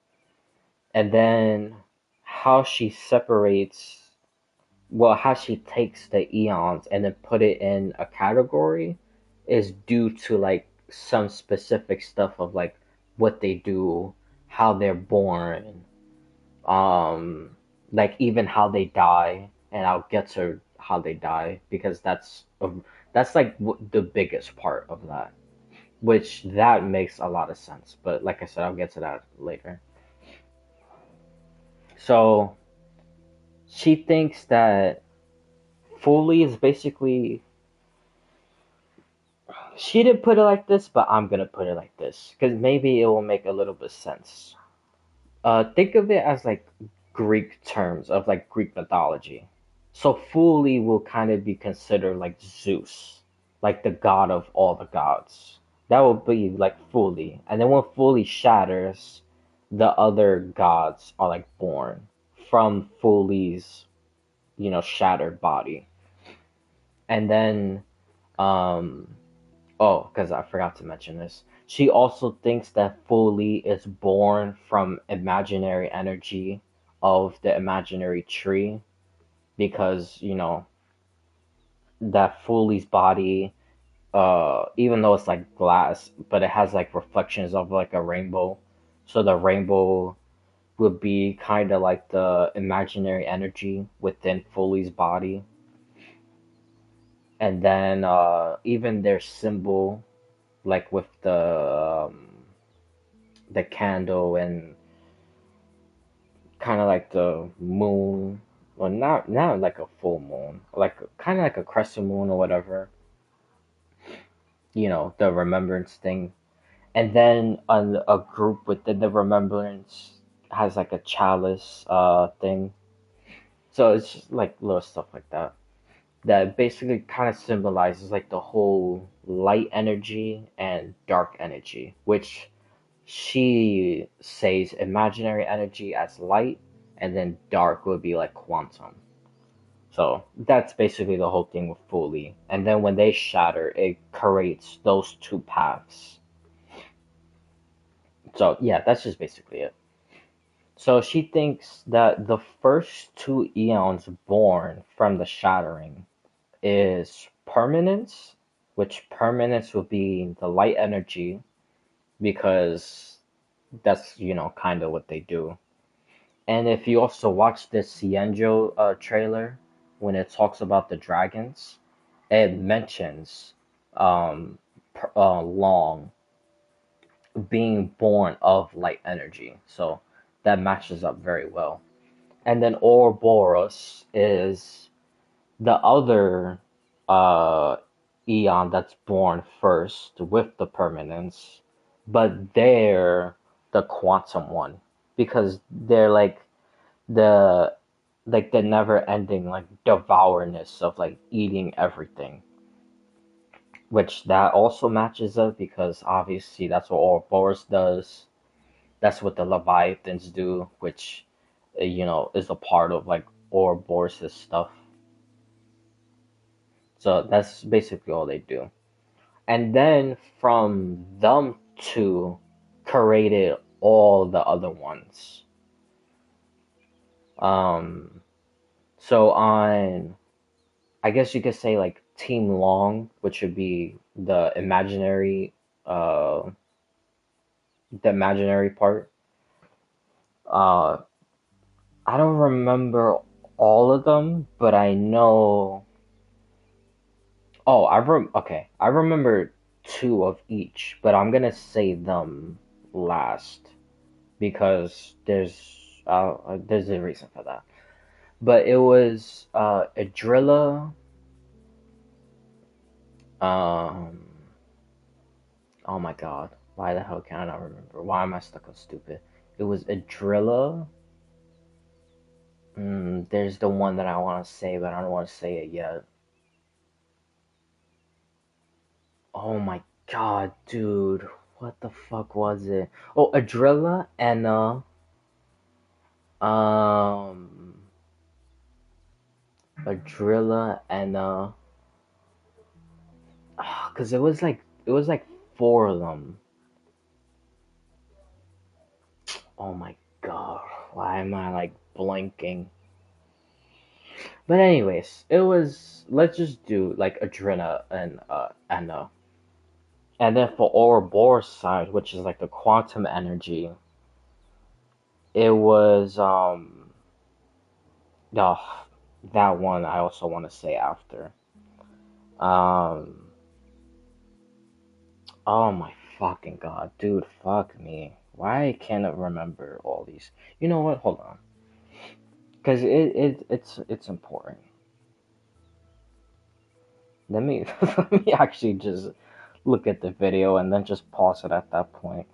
And then how she separates, well, how she takes the eons and then put it in a category is due to like some specific stuff of like what they do, how they're born, um, like even how they die, and I'll get to how they die because that's like the biggest part of that, which that makes a lot of sense. But like I said, I'll get to that later. So she thinks that Foley is basically, she didn't put it like this, but I'm gonna put it like this because maybe it will make a little bit sense. Think of it as like Greek terms of like Greek mythology. So Fuli will kind of be considered like Zeus, like the god of all the gods. That will be like Fuli. And then when Fuli shatters, the other gods are like born from Fuli's, shattered body. And then, um, oh, because I forgot to mention this. She also thinks that Fuli is born from imaginary energy of the imaginary tree because, that Fuli's body, even though it's like glass, but it has like reflections of like a rainbow. So the rainbow would be kind of like the imaginary energy within Fuli's body. And then even their symbol, like with the candle and kind of like the moon, well, not like a full moon, like kind of like a crescent moon or whatever, the remembrance thing. And then a group within the remembrance has like a chalice thing. So it's just like little stuff like that. That basically kind of symbolizes like the whole light energy and dark energy, which she says imaginary energy as light, and then dark would be like quantum. So that's basically the whole thing with Foley. And then when they shatter, it creates those two paths. So yeah, that's just basically it. So she thinks that the first two eons born from the shattering is permanence, which permanence would be the light energy because that's kind of what they do. And if you also watch the Cienjo trailer, when it talks about the dragons, it mentions um, Long being born of light energy. So that matches up very well. And then Ouroboros is the other uh, Eon that's born first with the permanence, but they're the quantum one because they're the the never ending like devourness of like eating everything, which that also matches up because obviously that's what Ouroboros does. That's what the Leviathans do, which is a part of like Ouroboros' stuff. So that's basically all they do. And then from them two created all the other ones. Um, so on, I guess you could say like Team Long, which would be uh, the imaginary part. Uh, I don't remember all of them, but I know. Oh, okay. I remember two of each, but I'm gonna say them last because there's a reason for that. But it was Adrilla, um oh my god, why the hell can I not remember? Why am I stuck on stupid? It was Adrilla. There's the one that I want to say, but I don't want to say it yet. Oh my god, dude, what the fuck was it? Oh, Adrilla and um Adrilla and cause it was like four of them. Oh my god, why am I like blanking? But anyways, it was let's just do like Adrena and Anna. And then for Ouroboros side, which is like the quantum energy, it was oh, that one I also want to say after. Um oh my fucking god, dude, fuck me. Why can't I remember all these? You know what? Hold on. Cause it's important. Let me let me actually just look at the video and then just pause it at that point.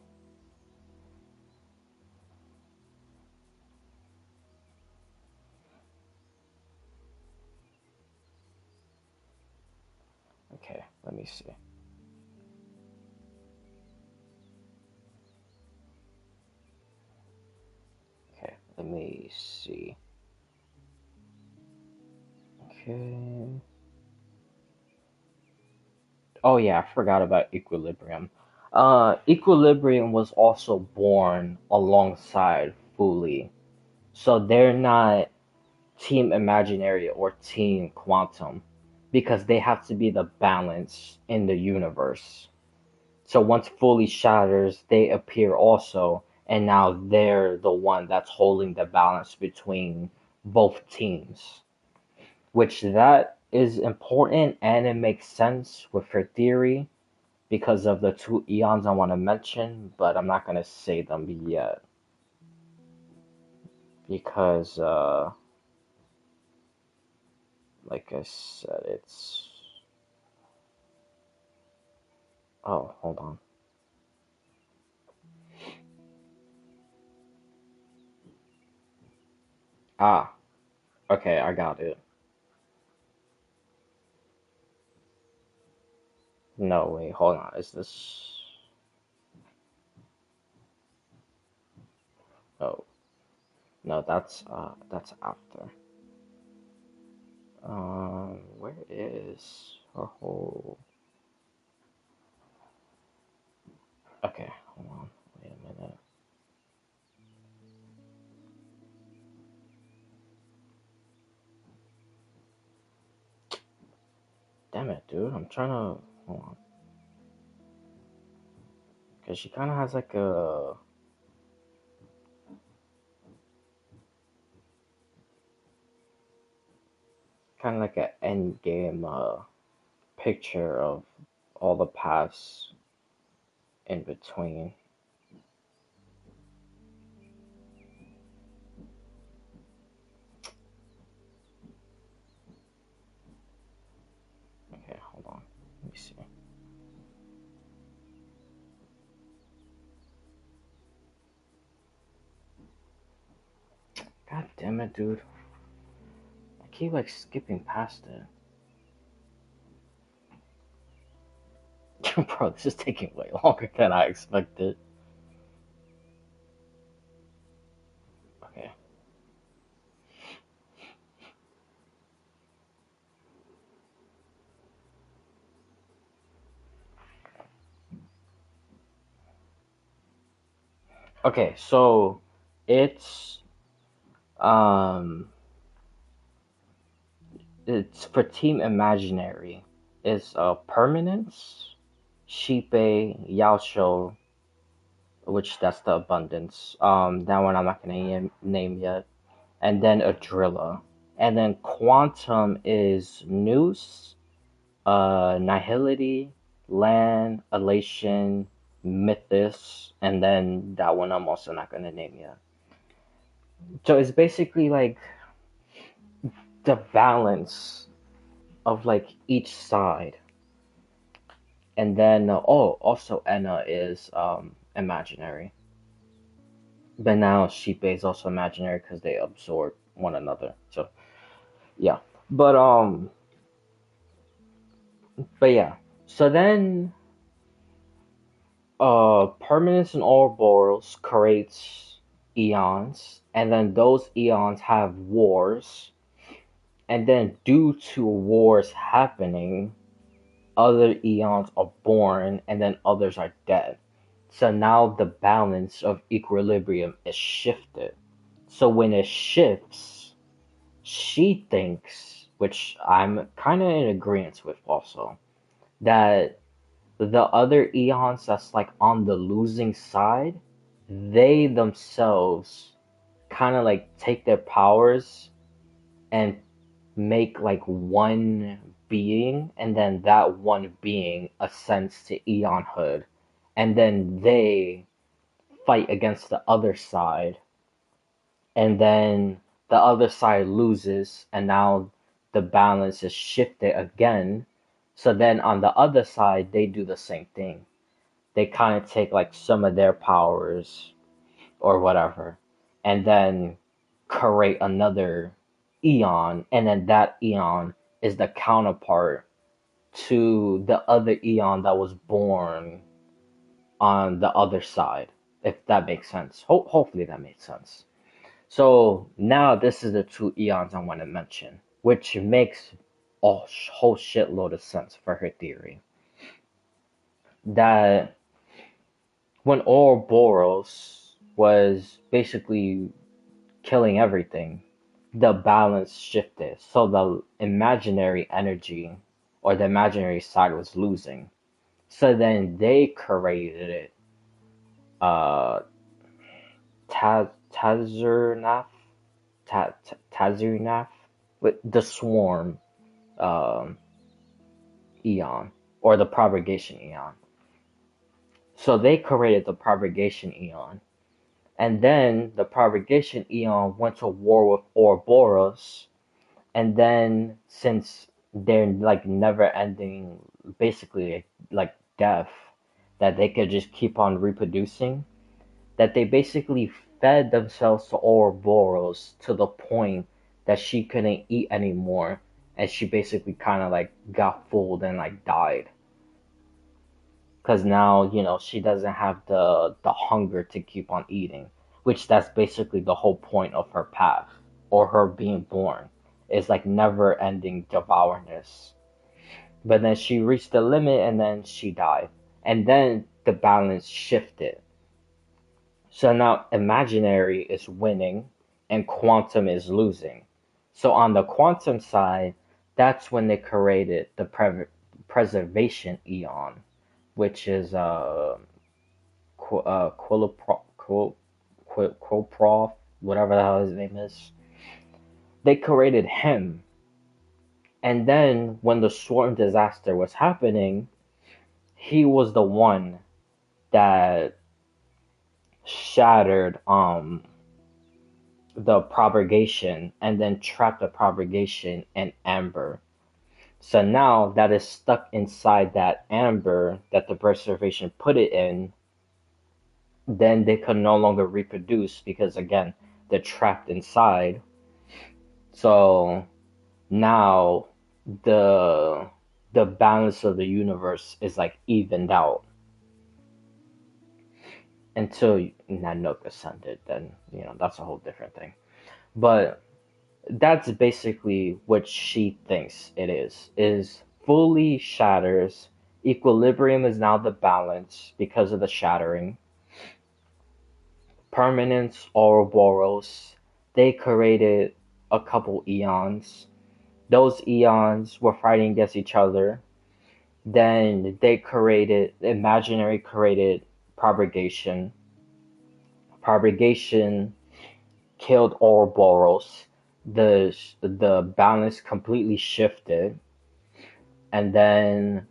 Let me see. Okay, let me see. Okay. Oh yeah, I forgot about Equilibrium. Equilibrium was also born alongside Fuli. So they're not Team Imaginary or Team Quantum because they have to be the balance in the universe. So once Fuli shatters, they appear also, and now they're the one that's holding the balance between both teams. Which that is important and it makes sense with her theory because of the two eons I want to mention, but I'm not gonna say them yet because, like I said, it's. Oh, hold on. Ah, okay, I got it. No, wait, hold on. Is this? Oh, no, that's after. Where is her whole? Okay, hold on. Wait a minute. Damn it, dude. I'm trying to hold on. Cause she kind of has like a kind of like an end game picture of all the paths in between. Okay, hold on. Let me see. God damn it, dude. I keep like skipping past it. Bro, this is taking way longer than I expected. Okay. Okay, so it's um it's for Team Imaginary. It's Permanence, Shipe, Yaosho, which that's the abundance. That one I'm not gonna name yet. And then Adrilla. And then Quantum is Noose, Nihility, Land, Elation, Mythos, and then that one I'm also not gonna name yet. So it's basically like the balance of like each side. And then also Enna is imaginary. But now Sheep is also imaginary because they absorb one another. So yeah. But um but yeah. So then permanence in Ouroboros creates eons, and then those eons have wars, and then due to wars happening, other eons are born, and then others are dead. So now the balance of equilibrium is shifted. So when it shifts, she thinks, which I'm kind of in agreement with also, that the other eons that's like on the losing side, they themselves kind of like take their powers and make like one being, and then that one being ascends to eonhood, and then they fight against the other side, and then the other side loses, and now the balance is shifted again. So then on the other side, they do the same thing. They kind of take like some of their powers or whatever, and then create another eon, and then that eon is the counterpart to the other Eon that was born on the other side, if that makes sense. Hopefully that makes sense. So now this is the two eons I want to mention, which makes a whole shitload of sense for her theory. That when Ouroboros was basically killing everything, the balance shifted. So the imaginary energy or the imaginary side was losing. So then they created it, uh, Tazernaf, Tazernaf, with the swarm um, eon or the propagation eon. So they created the propagation eon, and then the propagation eon went to war with Ouroboros, and then since they're like never ending, basically like death, that they could just keep on reproducing, that they basically fed themselves to Ouroboros to the point that she couldn't eat anymore, and she basically kind of like got fooled and like died. Because now, she doesn't have the hunger to keep on eating, which that's basically the whole point of her path or her being born, is like never ending devourness. But then she reached the limit and then she died, and then the balance shifted. So now imaginary is winning and quantum is losing. So on the quantum side, that's when they created the preservation eon, which is Quilprof, whatever the hell his name is. They created him. And then when the swarm disaster was happening, he was the one that shattered the propagation and then trapped the propagation in amber. So now that is stuck inside that amber that the preservation put it in, then they could no longer reproduce because again they're trapped inside. So now the the balance of the universe is like evened out until Nanook ascended. Then that's a whole different thing. But that's basically what she thinks it is fully shatters. Equilibrium is now the balance because of the shattering. Permanence, Ouroboros, they created a couple eons. Those eons were fighting against each other. Then they created, imaginary created propagation. Propagation killed Ouroboros. The balance completely shifted, and then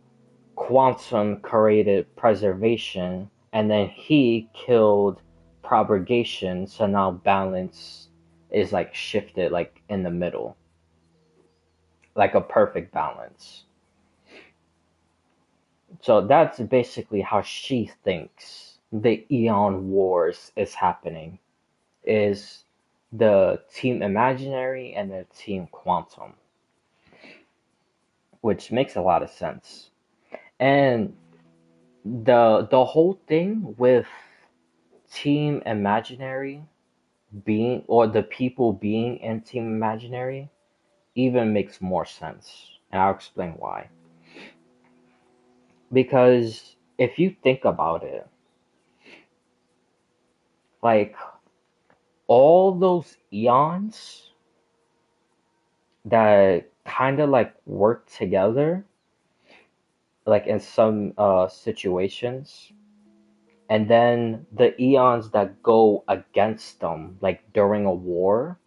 Quantum created preservation, and then he killed propagation. So now balance is like shifted, like in the middle, like a perfect balance. So that's basically how she thinks the Eon Wars is happening. Is the Team Imaginary and the Team Quantum, which makes a lot of sense. And the whole thing with Team Imaginary being or the people being in Team Imaginary even makes more sense. And I'll explain why. Because if you think about it, like all those eons that kind of like work together, like in some situations, and then the eons that go against them, like during a war.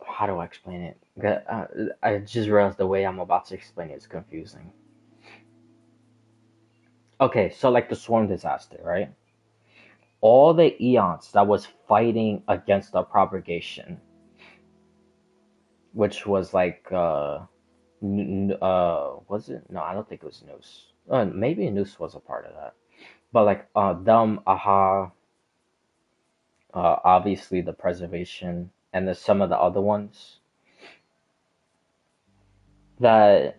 How do I explain it? I just realized the way I'm about to explain it is confusing. Okay, so like the swarm disaster, right? All the eons that was fighting against the propagation, which was like was it? No, I don't think it was Noose. Maybe Noose was a part of that. But like them, Aha, obviously the preservation, and then some of the other ones. that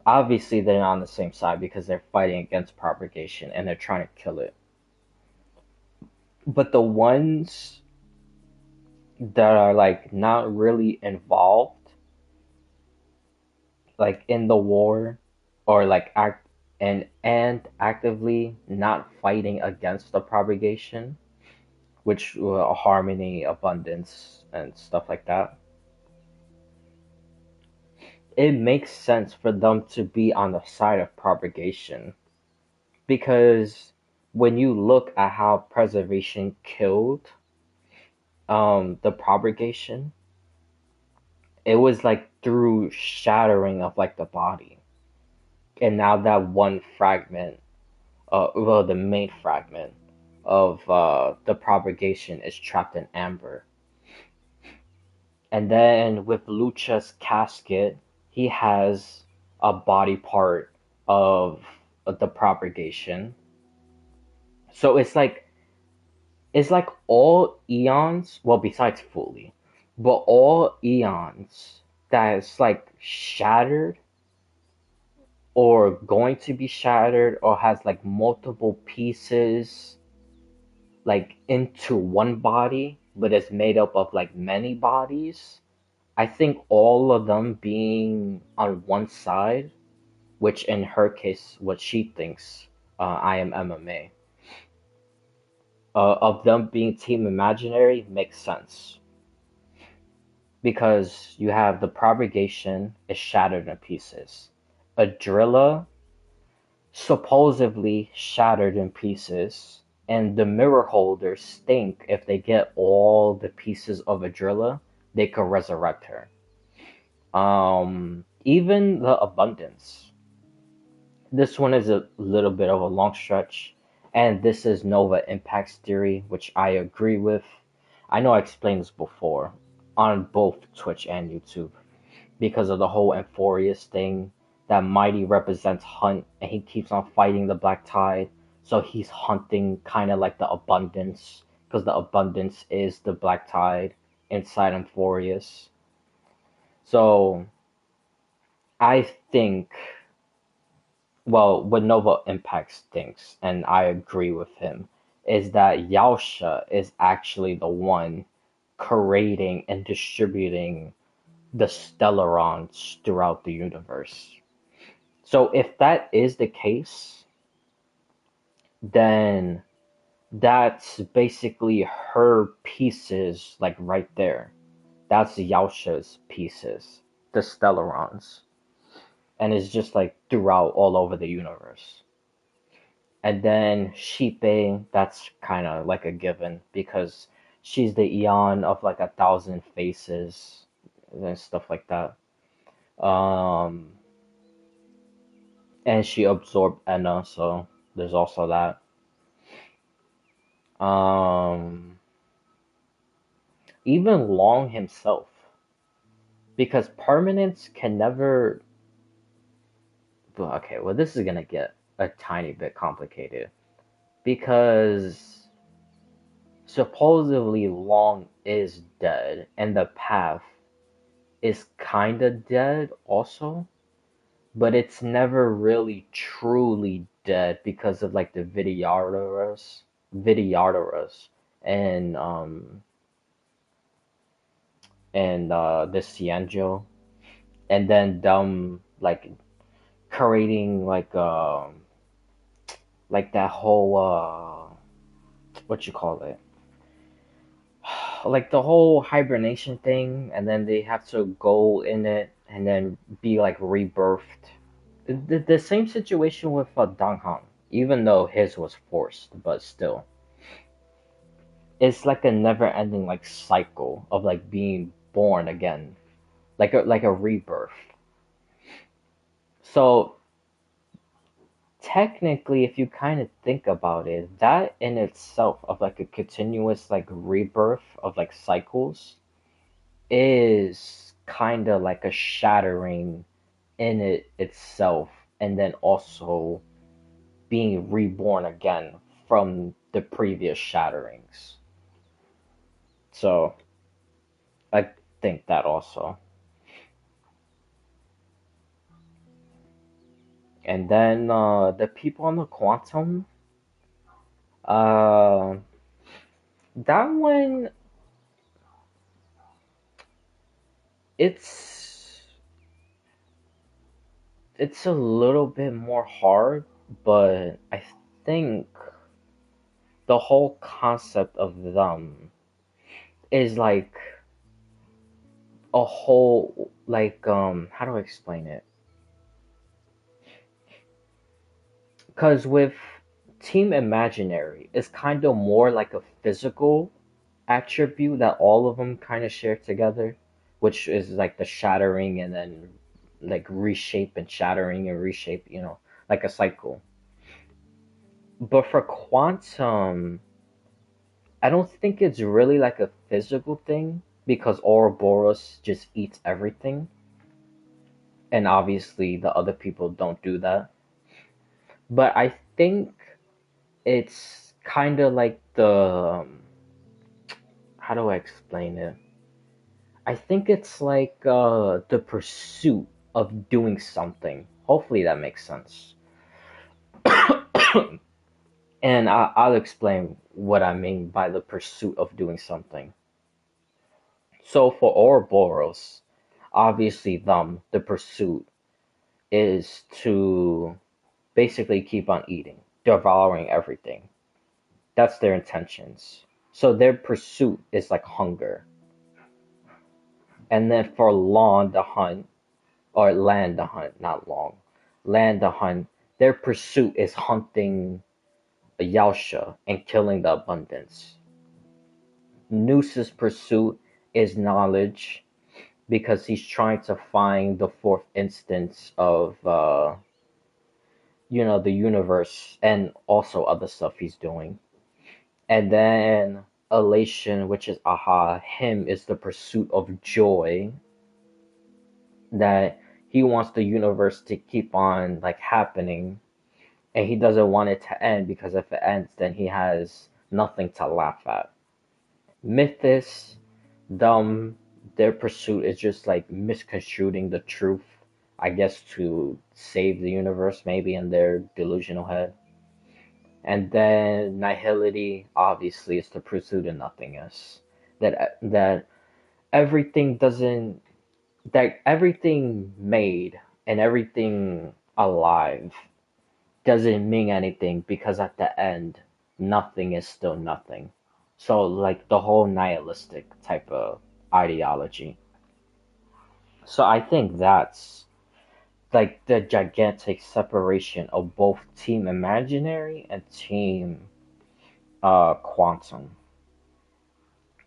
obviously they're not on the same side because they're fighting against propagation and they're trying to kill it. But the ones that are like not really involved, like in the war, or like and actively not fighting against the propagation, which harmony, abundance, and stuff like that, it makes sense for them to be on the side of propagation because when you look at how preservation killed the propagation, it was like through shattering of like the body, and now that one fragment, well, the main fragment of the propagation is trapped in amber. And then with Lucha's casket, he has a body part of the propagation. So it's like all eons, well, besides Fully, but all eons that is like shattered or going to be shattered or has like multiple pieces like into one body, but it's made up of like many bodies. I think all of them being on one side, which in her case, what she thinks, I am MMA, of them being Team Imaginary makes sense because you have the propagation is shattered in pieces. Adrilla supposedly shattered in pieces, and the mirror holders think if they get all the pieces of Adrilla, they could resurrect her. Even the abundance. This one is a little bit of a long stretch, and this is Nova Impact's theory, which I agree with. I know I explained this before on both Twitch and YouTube because of the whole Amphorius thing. That Mighty represents Hunt, and he keeps on fighting the Black Tide, so he's hunting kind of like the Abundance, because the Abundance is the Black Tide inside Amphorius. So I think, well, what Nova Impacts thinks, and I agree with him, is that Yaosha is actually the one creating and distributing the Stellarons throughout the universe. So if that is the case, then that's basically her pieces, like right there. That's Yaosha's pieces, the Stellarons. And it's just like throughout all over the universe. And then Shipe, that's kind of like a given because she's the Eon of like 1,000 faces and stuff like that. Um, and she absorbed Enna, so there's also that. Um, Even Long himself, because permanence can never. Well, okay, well, this is gonna get a tiny bit complicated because supposedly Long is dead, and the path is kinda dead also, but it's never really truly dead because of like the Vidyadaras, and the Cianjo, and then them like creating like that whole what you call it, like the whole hibernation thing, and then they have to go in it and then be like rebirthed. The same situation with Danghang, even though his was forced, but still, it's like a never-ending like cycle of like being born again, like a rebirth. So technically, if you kind of think about it, that in itself of like a continuous like rebirth of like cycles is kind of like a shattering in it itself, and then also being reborn again from the previous shatterings. So I think that also. And then the people on the quantum, uh, that one, it's it's a little bit more hard, but I think the whole concept of them is like a whole like how do I explain it? Because with Team Imaginary, it's kind of more like a physical attribute that all of them kind of share together, which is like the shattering and then like reshape and shattering and reshape, like a cycle. But for quantum, I don't think it's really like a physical thing because Ouroboros just eats everything, and obviously the other people don't do that. But I think it's kind of like how do I explain it? I think it's like the pursuit of doing something. Hopefully that makes sense. And I'll explain what I mean by the pursuit of doing something. So for Ouroboros, obviously the pursuit is to basically keep on eating, devouring everything. That's their intentions. So their pursuit is like hunger. And then for Lon the Hunt, or Land the Hunt, not Long, Land the Hunt, their pursuit is hunting a Yausha and killing the abundance. Noose's pursuit is knowledge because he's trying to find the fourth instance of the universe and also other stuff he's doing. And then elation, which is aha, him is the pursuit of joy that he wants the universe to keep on like happening and he doesn't want it to end because if it ends then he has nothing to laugh at. Mythos, dumb, their pursuit is just like misconstruing the truth, I guess to save the universe maybe in their delusional head. And then nihility, obviously, is the pursuit of nothingness. That everything doesn't that everything made and everything alive doesn't mean anything because at the end nothing is still nothing. So like the whole nihilistic type of ideology. So I think that's like the gigantic separation of both Team Imaginary and Team Quantum.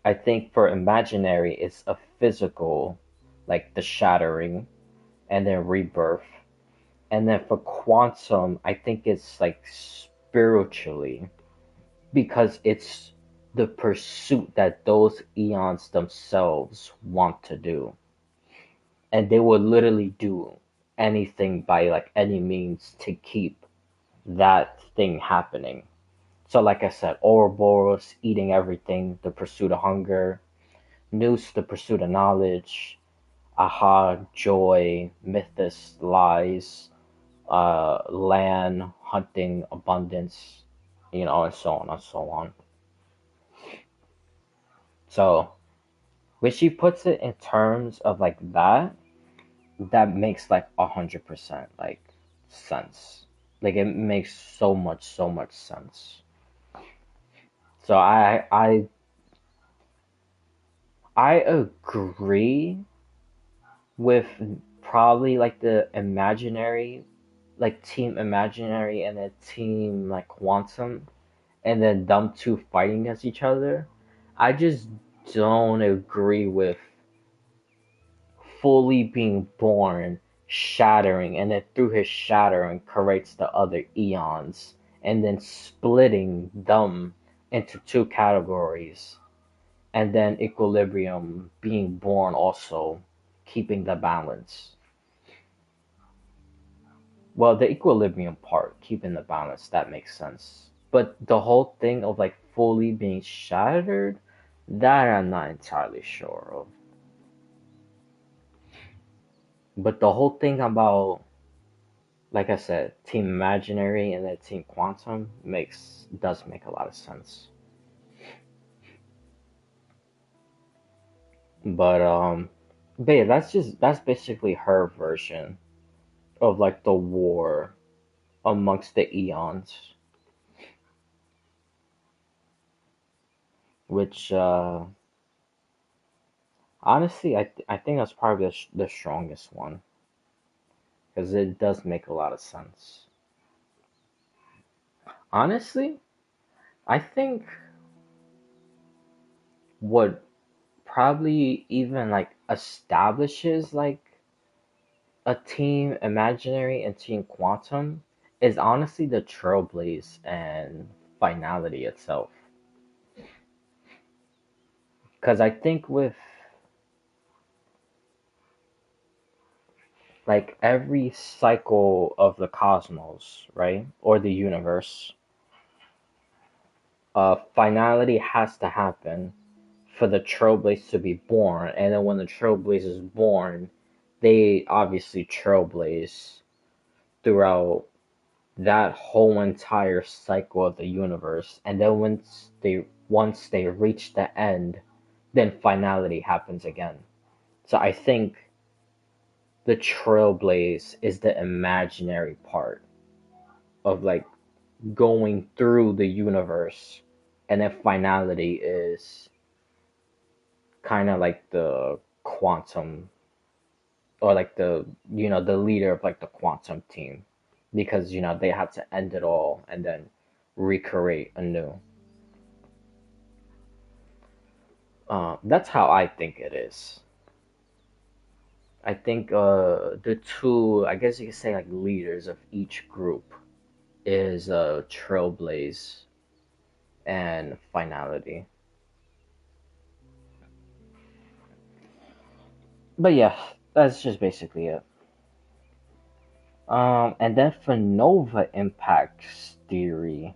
I think for Imaginary it's a physical, like the shattering and then rebirth. And then for Quantum, I think it's like spiritually because it's the pursuit that those eons themselves want to do. And they will literally do anything by like any means to keep that thing happening. So like I said, Ouroboros eating everything, the pursuit of hunger, Nous the pursuit of knowledge, Aha joy, Mythos lies, Lan hunting abundance, and so on and so on. So when she puts it in terms of like that makes like 100% like sense. Like it makes so much sense. So I agree with probably like the imaginary, like team imaginary and a team like quantum, and then them two fighting against each other. I just don't agree with fully being born, shattering, and then through his shattering creates the other eons, and then splitting them into two categories, and then equilibrium being born also, keeping the balance. Well, the equilibrium part, keeping the balance, that makes sense. But the whole thing of like fully being shattered, that I'm not entirely sure of. But the whole thing about like I said, Team Imaginary and then Team Quantum does make a lot of sense. But but yeah, that's basically her version of like the war amongst the eons, which honestly I think that's probably the strongest one because it does make a lot of sense. Honestly, I think what probably even like establishes like a team imaginary and team quantum is honestly the trailblaze and finality itself. Because I think with like every cycle of the cosmos, right, or the universe, finality has to happen for the trailblaze to be born, and then when the trailblaze is born, they obviously trailblaze throughout that whole entire cycle of the universe, and then once they reach the end, then finality happens again. So I think the trailblaze is the imaginary part of like going through the universe, and then finality is kind of like the quantum, or like the leader of like the quantum team, because they had to end it all and then recreate anew. That's how I think it is. I think the two, I guess you could say, like leaders of each group is Trailblaze and Finality. But yeah, that's just basically it. And then for Nova Impact's theory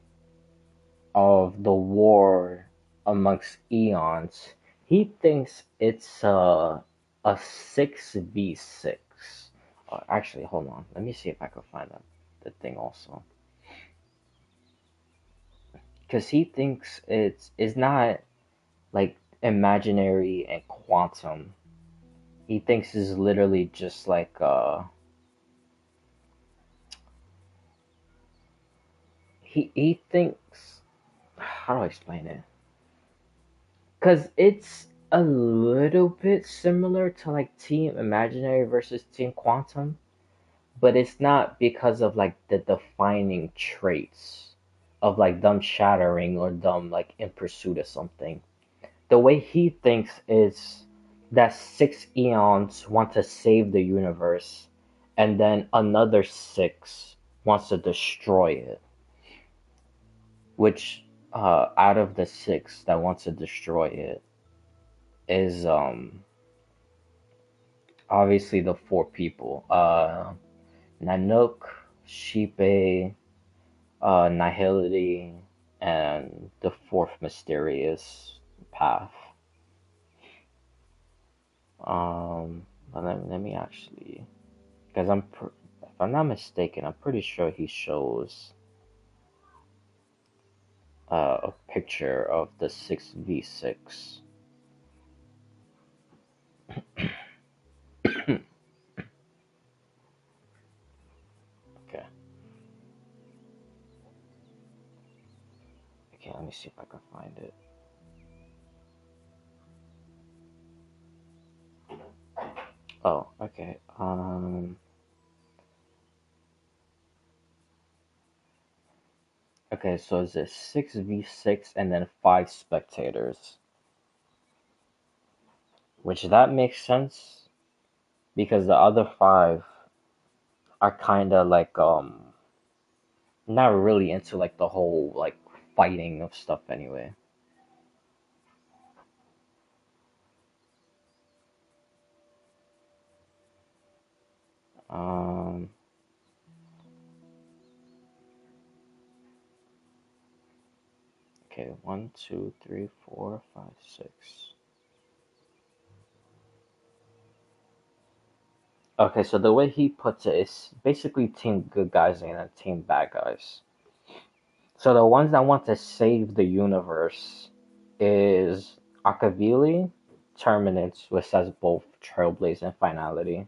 of the war amongst eons, he thinks it's a 6v6. Actually, hold on. Let me see if I can find the thing also. Because he thinks it's not like imaginary and quantum. He thinks it's literally just like he thinks, how do I explain it? Because it's a little bit similar to like Team Imaginary versus Team Quantum, but it's not because of like the defining traits of like them shattering or them like in pursuit of something. The way he thinks is that six eons want to save the universe, and then another six wants to destroy it. Which, out of the six that wants to destroy it, is obviously the four people. Nanook, Sheepe, Nihility, and the fourth mysterious path. Let me actually, because if I'm not mistaken, I'm pretty sure he shows a picture of the 6v6. Okay, okay, let me see if I can find it. Oh, okay. Okay, so it's a 6v6 and then five spectators, which that makes sense because the other five are kind of like not really into like the whole like fighting of stuff anyway. Um, okay, one, two, three, four, five, six. Okay, so the way he puts it is basically team good guys and a team bad guys. So the ones that want to save the universe is Akavili, Terminus, which says both Trailblaze and Finality,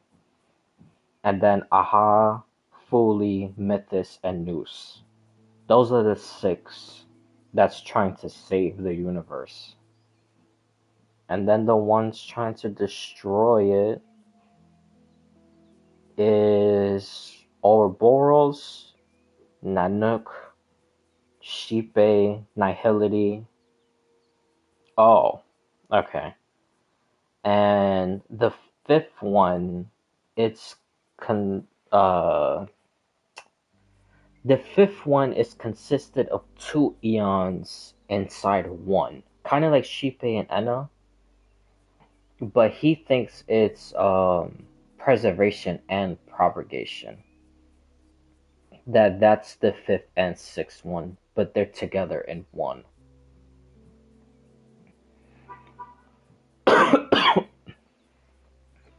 and then Aha, Fully, Mythos, and Noose. Those are the six that's trying to save the universe. And then the ones trying to destroy it is Ouroboros, Nanook, Shipe, Nihility. Oh, okay. And the fifth one, it's con the fifth one is consisted of two eons inside one, kind of like Shipe and Enna, but he thinks it's preservation and propagation. That's the fifth and sixth one, but they're together in one.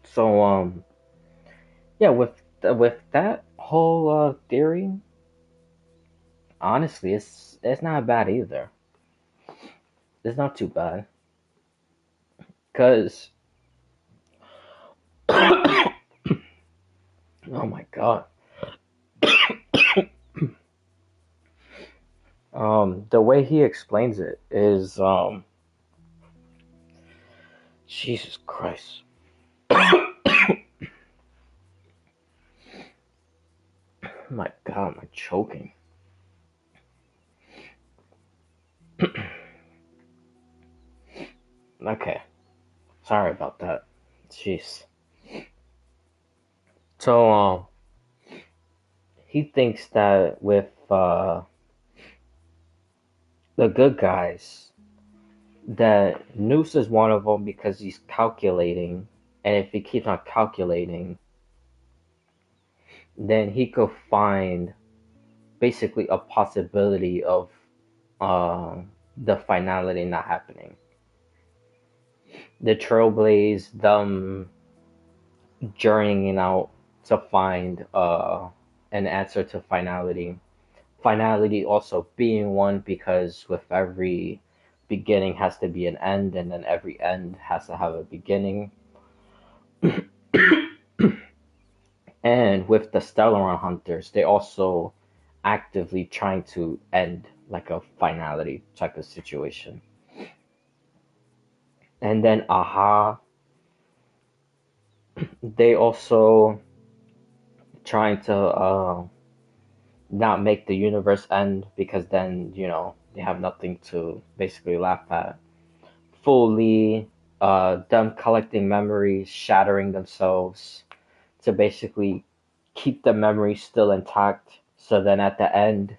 So yeah, with that whole theory, honestly, it's not bad either. It's not too bad, cause oh my god, the way he explains it is Jesus Christ. My god, am I choking? Okay, sorry about that. Jeez. So he thinks that with the good guys, that Noose is one of them because he's calculating, and if he keeps on calculating, then he could find basically a possibility of uh, the finality not happening. The Trailblaze, them journeying out to find an answer to finality. Finality also being one because with every beginning has to be an end, and then every end has to have a beginning. And with the Stellaron Hunters, they also actively trying to end like a finality type of situation. And then Aha, they also trying to not make the universe end because then they have nothing to basically laugh at. Fully, them collecting memories, shattering themselves to basically keep the memory still intact. So then at the end,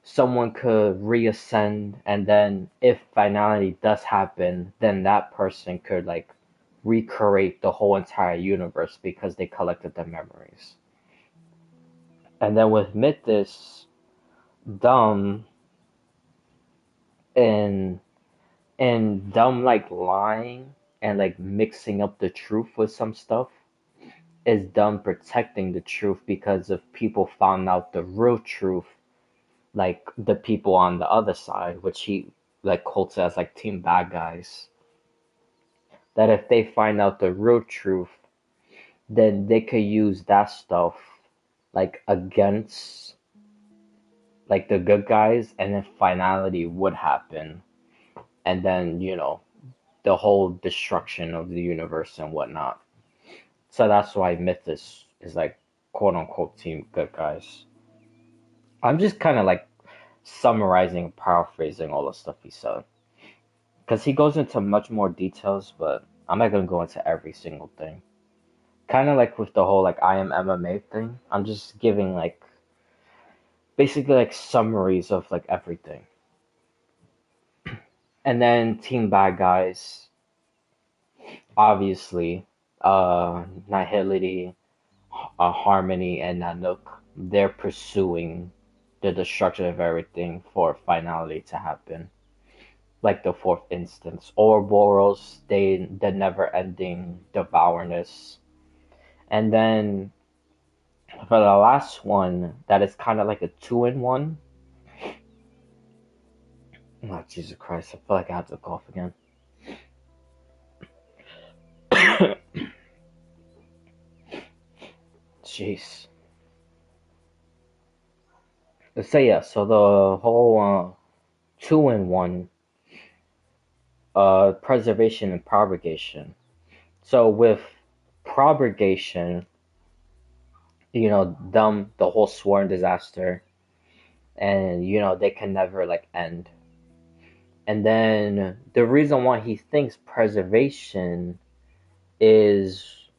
someone could reascend, and then if finality does happen, then that person could like recreate the whole entire universe because they collected the memories. And then with Mythos, dumb and dumb like lying and like mixing up the truth with some stuff is dumb protecting the truth because if people found out the real truth, like the people on the other side, which he like quotes as like team bad guys, that if they find out the real truth, then they could use that stuff like against like the good guys, and then finality would happen, and then the whole destruction of the universe and whatnot. So that's why Mythos is like quote unquote team good guys. I'm just kind of like summarizing, paraphrasing all the stuff he said because he goes into much more details, but I'm not gonna go into every single thing. Kind of like with the whole like I am MMA thing. I'm just giving like basically like summaries of like everything. And then team bad guys, obviously, Nihility, Harmony, and Nanook, they're pursuing the destruction of everything for finality to happen. Like the fourth instance. Ouroboros, the never ending devourness. And then for the last one, that is kind of like a two in one. Oh, Jesus Christ, I feel like I have to cough again. Jeez. Let's say yeah, so the whole two in one, preservation and propagation. So with propagation, them, the whole swarm disaster, and they can never like end. And then the reason why he thinks preservation is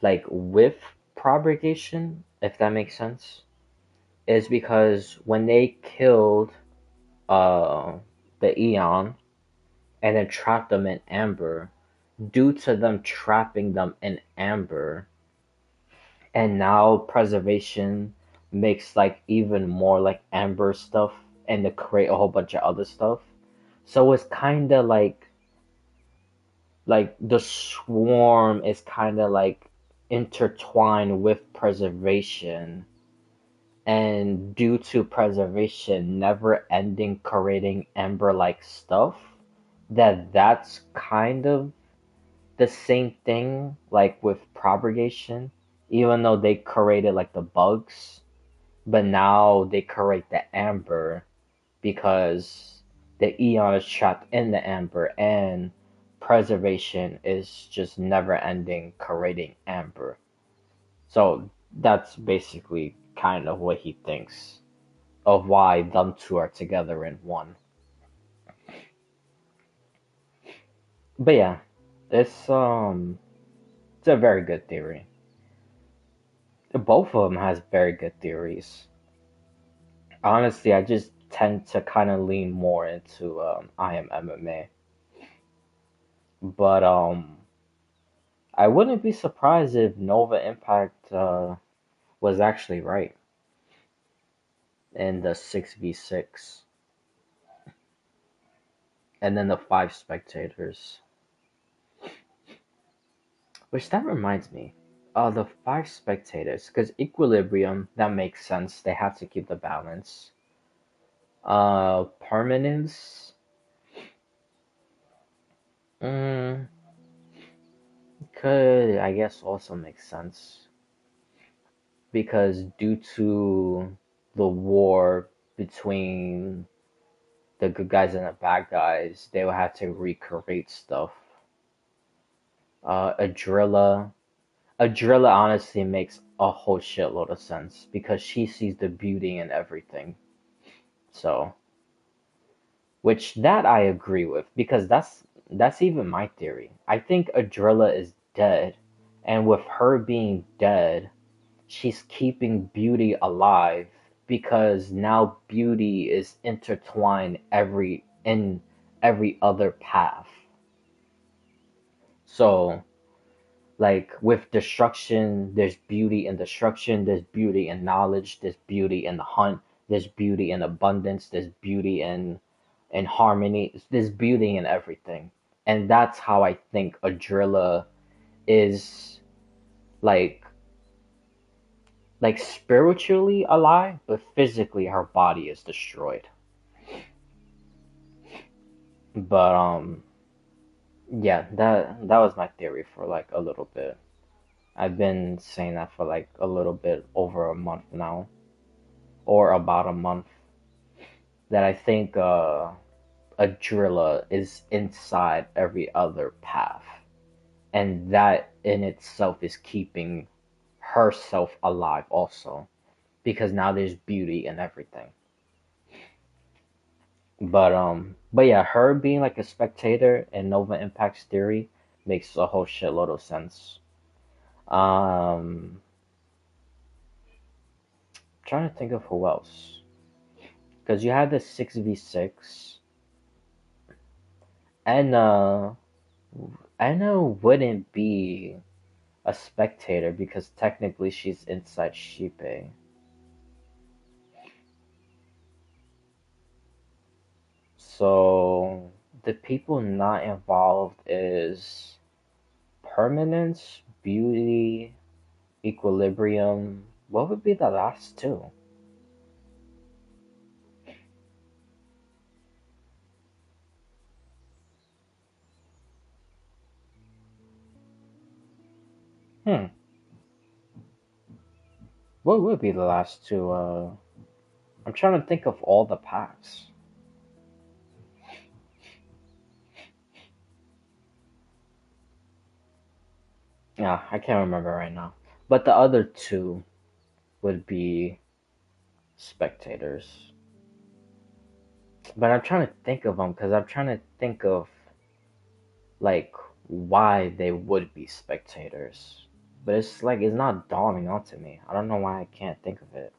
like with propagation, if that makes sense, is because when they killed uh the Eon and then trapped them in amber, due to them trapping them in amber, and now preservation makes like even more like amber stuff and to create a whole bunch of other stuff. So it's kind of like the swarm is kind of like intertwined with preservation, and due to preservation never ending creating amber like stuff, that's kind of the same thing like with propagation, even though they created like the bugs, but now they create the amber because the Eon is trapped in the amber, and preservation is just never ending creating amber. So that's basically kind of what he thinks of why them two are together in one. But yeah, it's a very good theory. Both of them has very good theories. Honestly, I just tend to kind of lean more into I am MMA, but I wouldn't be surprised if Nova Impact was actually right in the 6v6, and then the five spectators. Which that reminds me, the five spectators, because Equilibrium, that makes sense. They have to keep the balance. Permanence, mm, could I guess also make sense because due to the war between the good guys and the bad guys, they will have to recreate stuff. Adrilla. Adrilla honestly makes a whole shitload of sense because she sees the beauty in everything. So, which that I agree with because that's even my theory. I think Adrilla is dead, and with her being dead, she's keeping beauty alive because now beauty is intertwined in every other path. So like with destruction, there's beauty in destruction, there's beauty in knowledge, there's beauty in the hunt, there's beauty in abundance, there's beauty in harmony, there's beauty in everything. And that's how I think Adrilla is like spiritually alive, but physically her body is destroyed. But yeah, that was my theory for like a little bit. I've been saying that for like a little bit over a month now, or about a month, that I think a driller is inside every other path, and that in itself is keeping herself alive also, because now there's beauty in everything. But yeah, her being like a spectator in Nova Impact's theory makes a whole shitload of sense. Um, Trying to think of who else, because you have the 6v6. Anna Anna wouldn't be a spectator because technically she's inside Shipe. So the people not involved is Permanence, beauty, equilibrium. What would be the last two? Hmm. What would be the last two? I'm trying to think of all the packs. Yeah, I can't remember right now. But the other two would be spectators. But I'm trying to think of them because I'm trying to think of like why they would be spectators. But it's like it's not dawning onto me. I don't know why I can't think of it.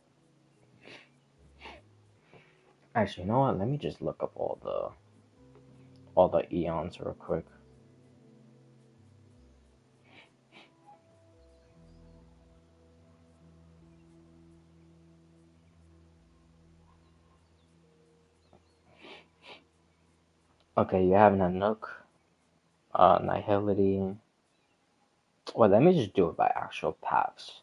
Actually, you know what? Let me just look up all the eons real quick. Okay, you have Nanook, Nihility. Well, let me just do it by actual paths.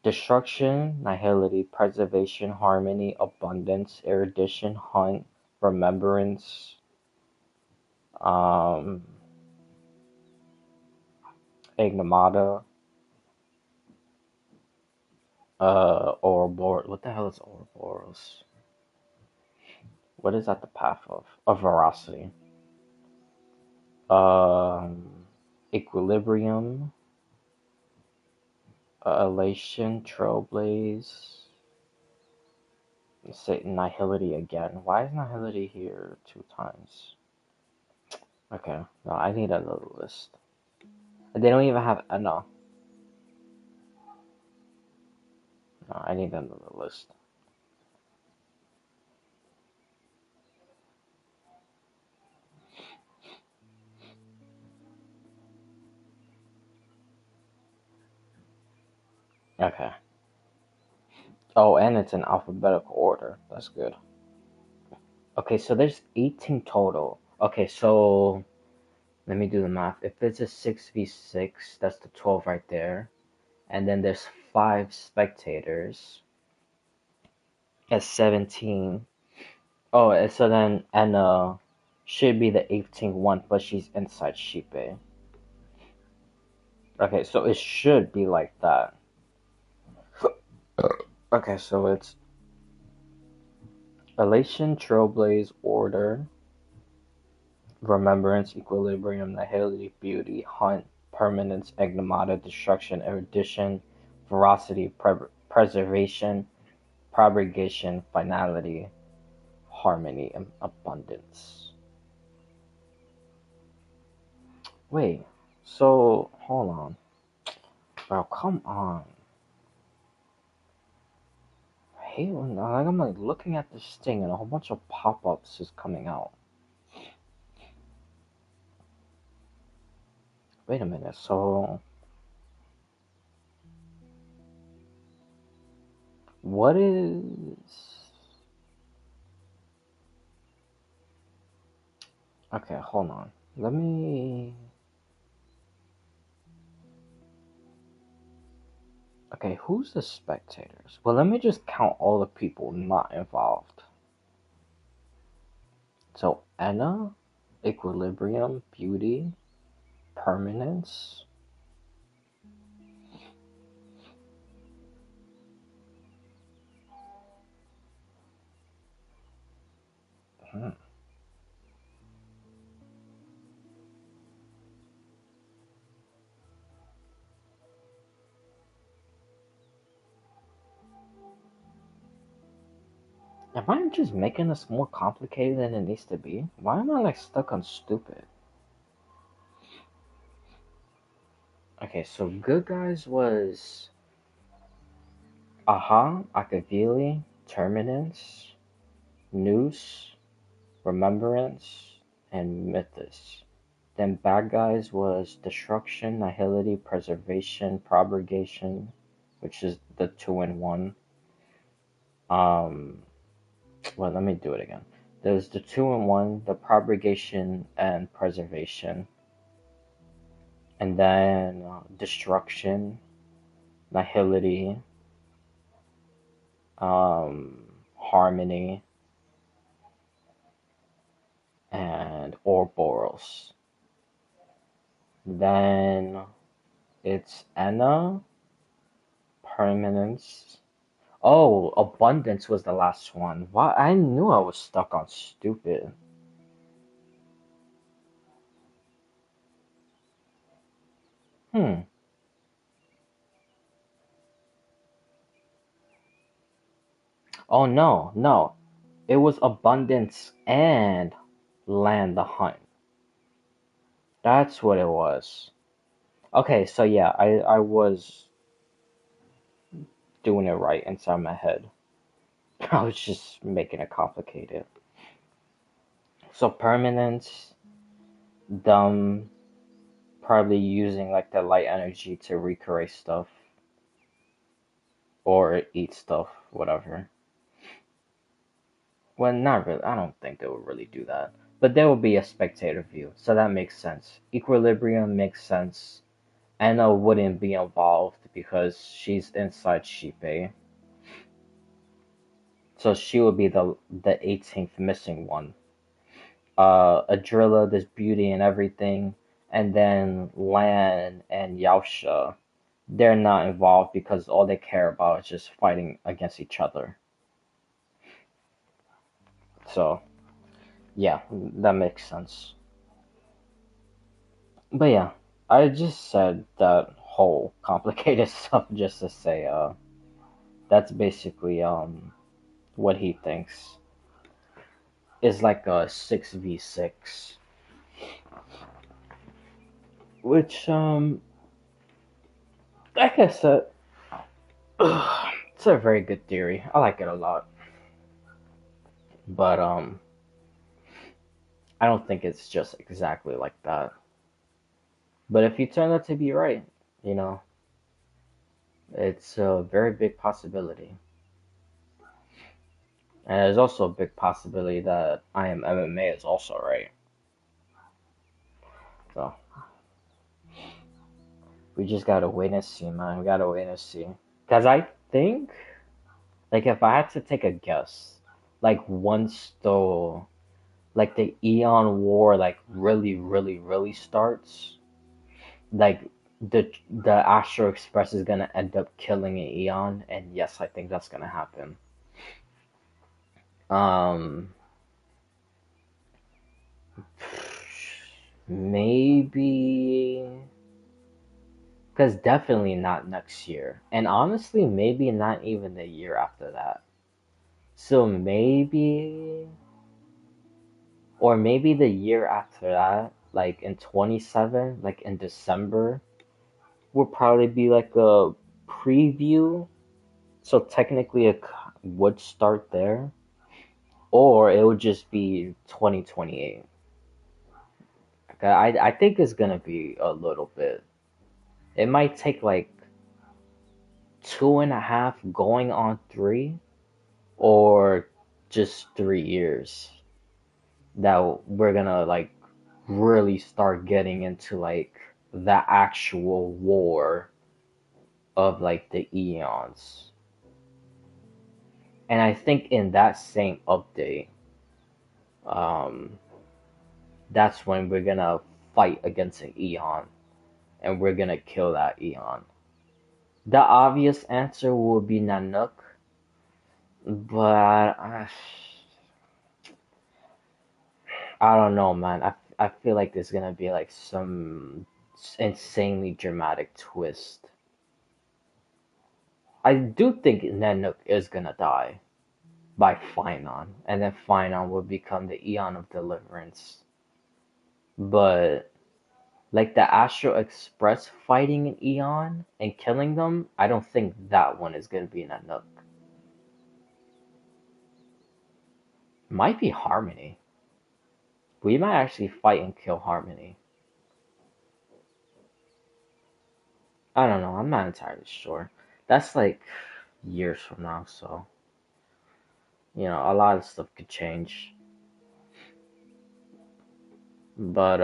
Destruction, Nihility, Preservation, Harmony, Abundance, Erudition, Hunt, Remembrance, um, Ignomata, Ouroboros. What the hell is Ouroboros? What is that the path of? Of Veracity. Um, Equilibrium, Elation, Trailblaze, say Nihility again. Why is Nihility here two times? Okay, no, I need another list. They don't even have no. No, I need another list. Okay. Oh, and it's in alphabetical order. That's good. Okay, so there's 18 total. Okay, so let me do the math. If it's a 6v6, that's the 12 right there. And then there's 5 spectators. That's 17. Oh, and so then Anna should be the 18th one, but she's inside Shipe. Okay, so it should be like that. Okay, so it's Elation, Trailblaze, Order, Remembrance, Equilibrium, Nihility, Beauty, Hunt, Permanence, Ignomata, Destruction, Erudition, Veracity, Preservation, Propagation, Finality, Harmony, and Abundance. Wait, so hold on. Bro, come on. I hate when like, I'm like looking at this thing and a whole bunch of pop-ups is coming out. Wait a minute, so what is... Okay, hold on. Let me... Okay, who's the spectators? Well, let me just count all the people not involved. So, Anna, Equilibrium, Beauty, Permanence. Hmm. Am I just making this more complicated than it needs to be? Why am I like stuck on stupid? Okay, so good guys was Aha, Akavili, Terminus, Noose, Remembrance, and Mythos. Then bad guys was Destruction, Nihility, Preservation, Propagation, which is the 2-in-1. Um, well, let me do it again. There's the 2-in-1, the Propagation, and Preservation. and then destruction, nihility, harmony, and Ouroboros. Then it's Enna, permanence. Oh, abundance was the last one. Why? I knew I was stuck on stupid. Hmm. Oh no, no. It was abundance and land the hunt. That's what it was. Okay, so yeah, I was doing it right inside my head. I was just making it complicated. So permanence, them probably using like the light energy to recreate stuff or eat stuff, whatever. Well, not really. I don't think they would really do that. But there will be a spectator view, so that makes sense. Equilibrium makes sense. Anna wouldn't be involved because she's inside Shippei. So she would be the 18th missing one. Adrilla, there's beauty and everything, and then Lan and Yaosha, they're not involved because all they care about is just fighting against each other. So yeah, that makes sense. But yeah, I just said that whole complicated stuff just to say that's basically what he thinks is like a 6v6, which like I said, it's a very good theory. I like it a lot. But I don't think it's just exactly like that. But if you turn out to be right, you know, it's a very big possibility. And there's also a big possibility that I am MMA is also right. So we just gotta wait and see, man. We gotta wait and see. Cause I think, like, if I had to take a guess, like once like the Eon War like really starts, like the Astro Express is gonna end up killing an Eon, and yes, I think that's gonna happen. Um, maybe because definitely not next year, and honestly, maybe not even the year after that. So maybe, or maybe the year after that, like in 27, like in December, will probably be like a preview. So technically, it would start there, or it would just be 2028. Okay, I think it's gonna be a little bit. It might take like 2.5 going on 3, or just 3 years that we're gonna like really start getting into like the actual war of like the eons. And I think in that same update, um, that's when we're gonna fight against an eon and we're gonna kill that eon. The obvious answer will be Nanook, but I don't know, man. I feel like there's gonna be like some insanely dramatic twist. I do think Nanook is gonna die by Finon, and then Finon will become the Eon of Deliverance. But like the Astro Express fighting an Eon and killing them, I don't think that one is gonna be Nanook. Might be Harmony. We might actually fight and kill Harmony. I don't know. I'm not entirely sure. That's like years from now, so a lot of stuff could change. But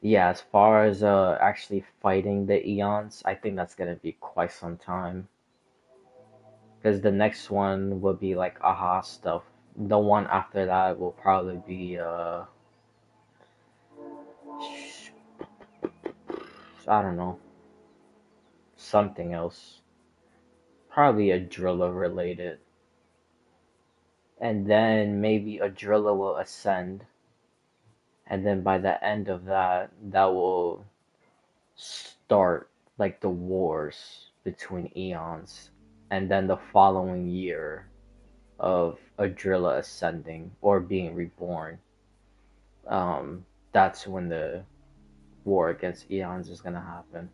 Yeah, as far as actually fighting the Eons, I think that's gonna be quite some time. Because the next one will be like aha stuff. The one after that will probably be I don't know, something else. Probably a driller related. And then maybe a driller will ascend. And then by the end of that, that will start like the wars between eons. And then the following year of Adrilla ascending or being reborn, that's when the war against eons is gonna happen.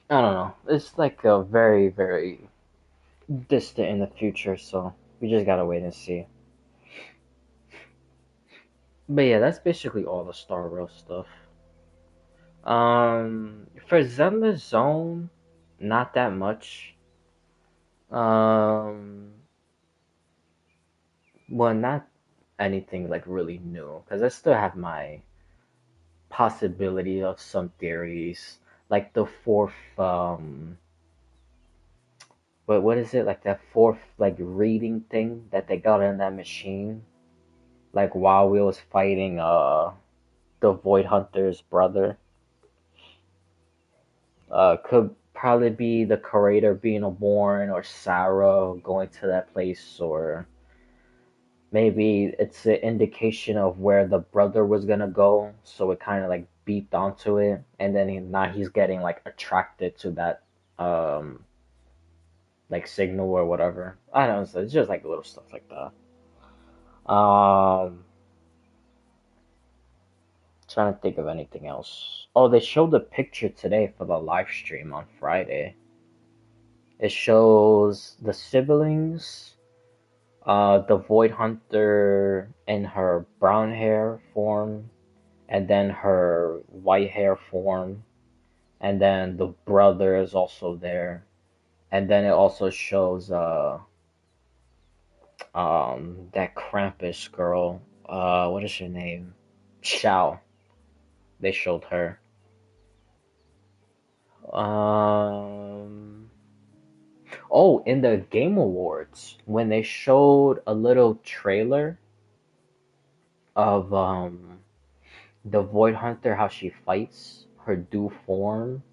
I don't know. It's like a very, very distant in the future, so we just gotta wait and see. But yeah, that's basically all the Star Wars stuff. For Zelda Zone, not that much. Um, well, not anything like really new, because I still have my possibility of some theories, like the fourth, what is it? Like that fourth like reading thing that they got in that machine, like while we was fighting the Void Hunter's brother. Could probably be the curator being born or Sarah going to that place, or maybe it's an indication of where the brother was gonna go, so it kind of like beeped onto it, and then now he's getting like attracted to that um like signal or whatever. I don't know, so it's just like little stuff like that. Um, Trying to think of anything else. Oh, they showed the picture today for the live stream on Friday. It shows the siblings, the Void Hunter in her brown hair form, and then her white hair form, and then the brother is also there, and then it also shows that Krampus girl, what is her name? Xiao. They showed her. Um, oh, in the Game Awards when they showed a little trailer of the Void Hunter, how she fights, her due form,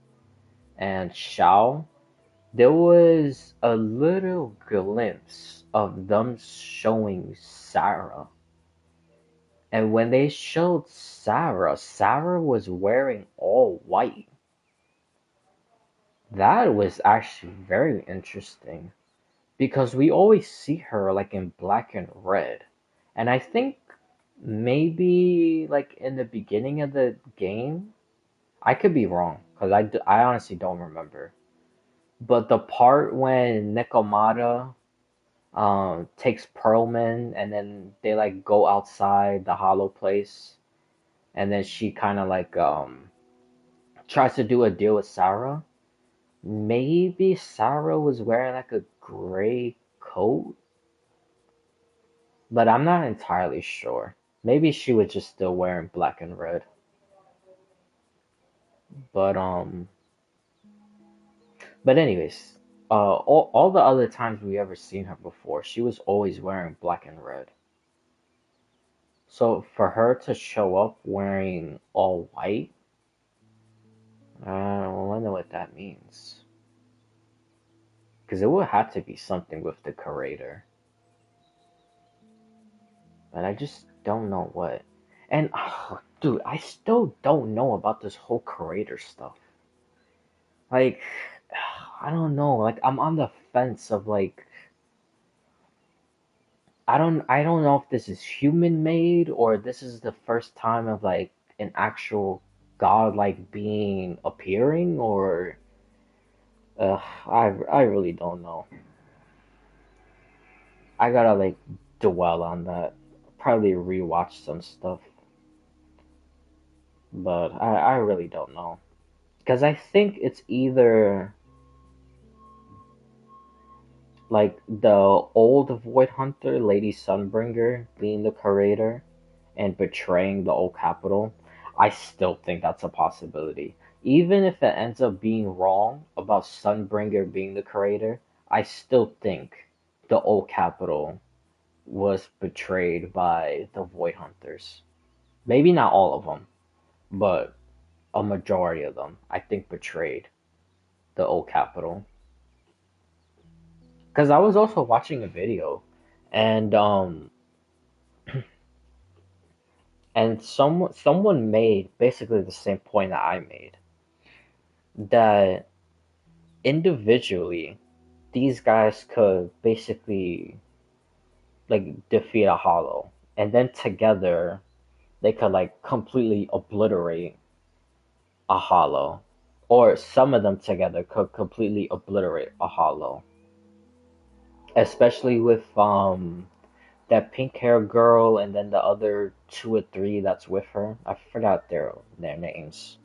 and Xiao, there was a little glimpse of them showing Sarah. And when they showed Sarah, Sarah was wearing all white. That was actually very interesting because we always see her like in black and red. And I think maybe like in the beginning of the game, I could be wrong because I honestly don't remember. But the part when Nekomata takes Pearlman and then they like go outside the hollow place and then she kind of like tries to do a deal with Sarah. Maybe Sarah was wearing like a gray coat, but I'm not entirely sure. Maybe she was just still wearing black and red. But anyways, all the other times we ever seen her before, she was always wearing black and red. So for her to show up wearing all white, I wonder what that means. Because it would have to be something with the curator. But I just don't know what. And, oh, dude, I still don't know about this whole curator stuff. Like, I don't know. Like, I'm on the fence of, like, I don't know if this is human made or this is the first time of, like, an actual godlike being appearing, or I really don't know. I gotta like dwell on that. Probably rewatch some stuff, but I really don't know because I think it's either like the old Void Hunter, Lady Sunbringer, being the curator, and betraying the old capital, I still think that's a possibility. Even if it ends up being wrong about Sunbringer being the creator, I still think the old capital was betrayed by the Void Hunters. Maybe not all of them, but a majority of them, I think, betrayed the old capital. Because I was also watching a video, and someone made basically the same point that I made, that individually these guys could basically like defeat a hollow, and then together they could like completely obliterate a hollow, or some of them together could completely obliterate a hollow, especially with that pink hair girl and then the other two or three that's with her. I forgot their names.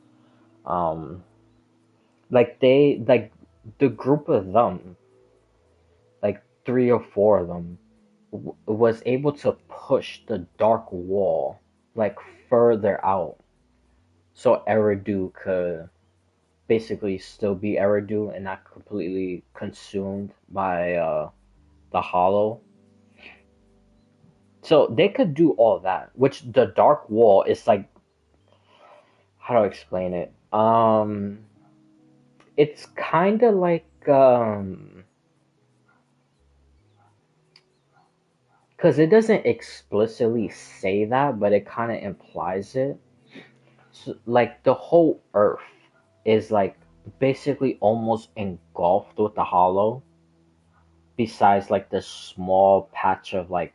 Um, like the group of them, like three or four of them, was able to push the dark wall like further out, so Eridu could basically still be Eridu and not completely consumed by the Hollow. So they could do all that, which the dark wall is like, how do I explain it? It's kind of like because it doesn't explicitly say that, but it kind of implies it. So, like the whole Earth is like basically almost engulfed with the Hollow, besides like this small patch of like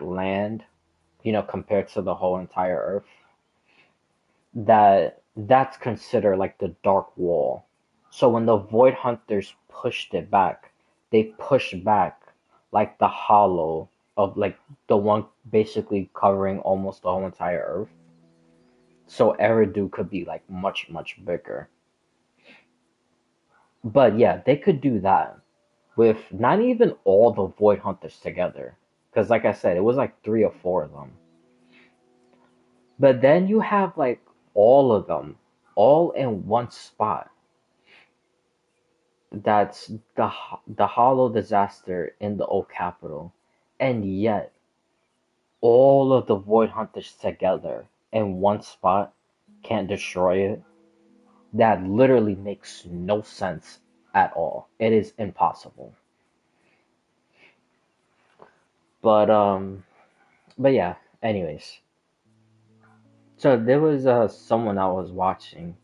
land, compared to the whole entire Earth. That's considered like the dark wall. So when the Void Hunters pushed it back, they pushed back like the hollow of like the one basically covering almost the whole entire Earth. So Eridu could be like much, much bigger. But yeah, they could do that with not even all the Void Hunters together. Because like I said, it was like three or four of them. But then you have like all of them all in one spot. That's the hollow disaster in the old capital, and yet all of the Void Hunters together in one spot can't destroy it. That literally makes no sense at all. It is impossible. But but yeah. Anyways, so there was someone I was watching.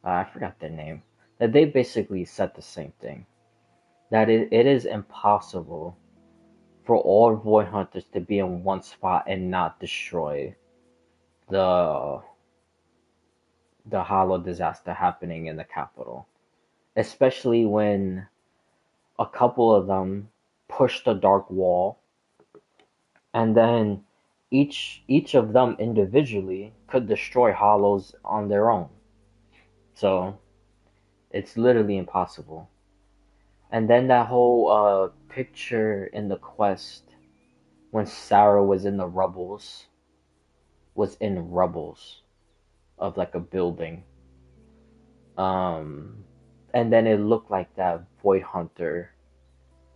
I forgot their name. That they basically said the same thing. That it is impossible for all Void Hunters to be in one spot and not destroy the the hollow disaster happening in the capital. Especially when a couple of them push the dark wall, and then each of them individually could destroy hollows on their own. So it's literally impossible. And then that whole picture in the quest when Sarah was in rubbles of like a building. Um, and then it looked like that Void Hunter,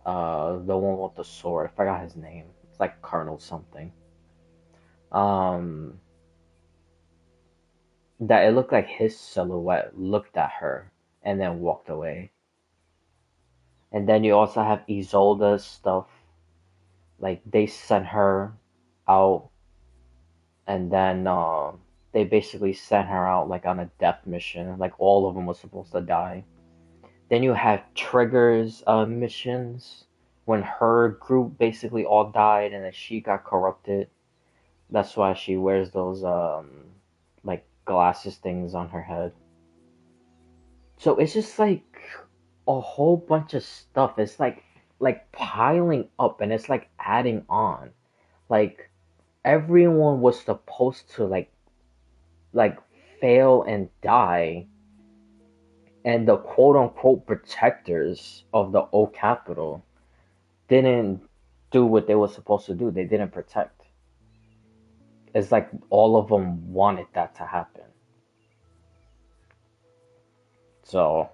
the one with the sword. I forgot his name. It's like Colonel something. Um, that it looked like his silhouette looked at her and then walked away. And then you also have Isolde's stuff. Like they sent her out, and then they basically sent her out like on a death mission. Like all of them were supposed to die. Then you have Trigger's missions when her group basically all died and then she got corrupted. That's why she wears those like glasses things on her head. So it's just like a whole bunch of stuff. It's like piling up and it's like adding on. Like everyone was supposed to like fail and die, and the quote unquote protectors of the old capital didn't do what they were supposed to do. They didn't protect. It's like all of them wanted that to happen. So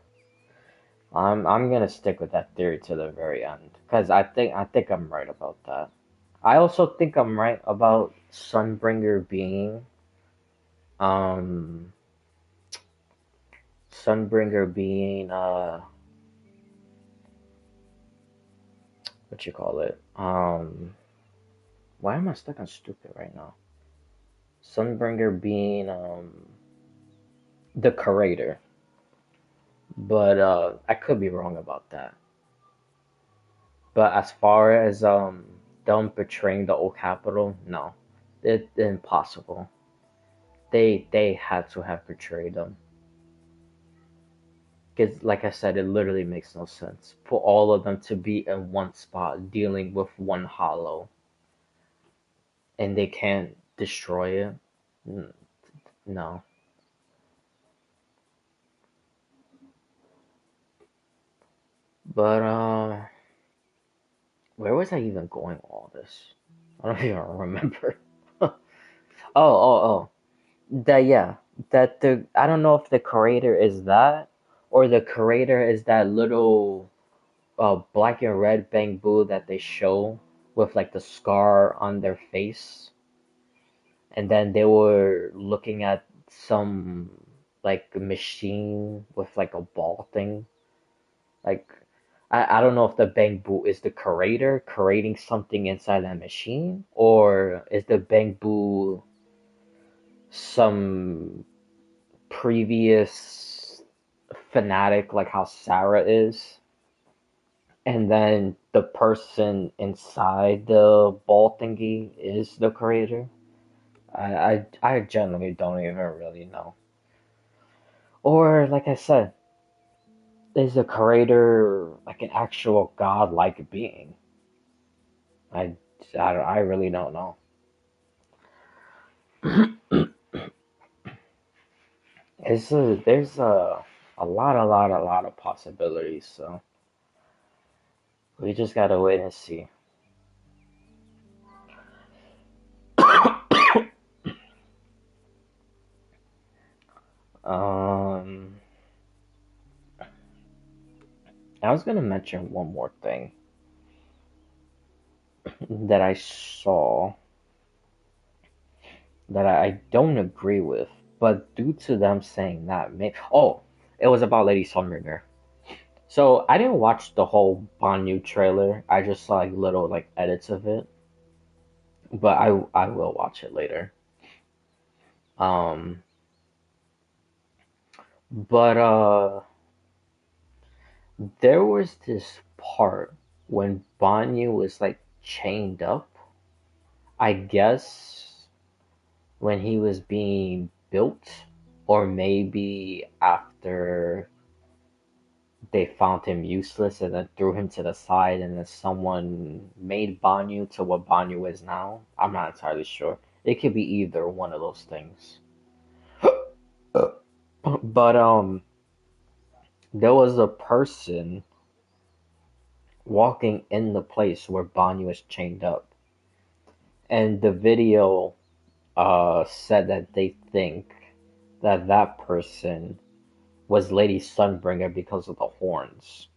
I'm gonna stick with that theory to the very end because I think I'm right about that. I also think I'm right about Sunbringer being um what you call it? Why am I stuck on stupid right now? Sunbringer being the curator, but I could be wrong about that. But as far as them betraying the old capital, no, it's impossible. They had to have betrayed them because, like I said, it literally makes no sense for all of them to be in one spot dealing with one hollow, and they can't destroy it. No, but where was I even going with all this? I don't even remember. Oh. That yeah, that the I don't know if the creator is that or the creator is that little black and red bamboo that they show with like the scar on their face, and then they were looking at some like machine with like a ball thing. Like I don't know if the bamboo is the creator creating something inside that machine, or is the bamboo some previous fanatic like how Sarah is, and then the person inside the ball thingy is the creator. I genuinely don't even really know. Or like I said, is the creator like an actual god-like being? I I really don't know. There's a lot of possibilities. So we just gotta wait and see. Um, I was gonna mention one more thing that I saw that I don't agree with, but due to them saying that, it was about Lady Sunbringer. So I didn't watch the whole Banyu trailer. I just saw like little like edits of it, but I will watch it later. Um, but there was this part when Banyu was like chained up. I guess when he was being built, or maybe after they found him useless and then threw him to the side, and then someone made Banyu to what Banyu is now. I'm not entirely sure. It could be either one of those things. But there was a person walking in the place where Banyu is chained up, and the video said that they think that that person was Lady Sunbringer because of the horns.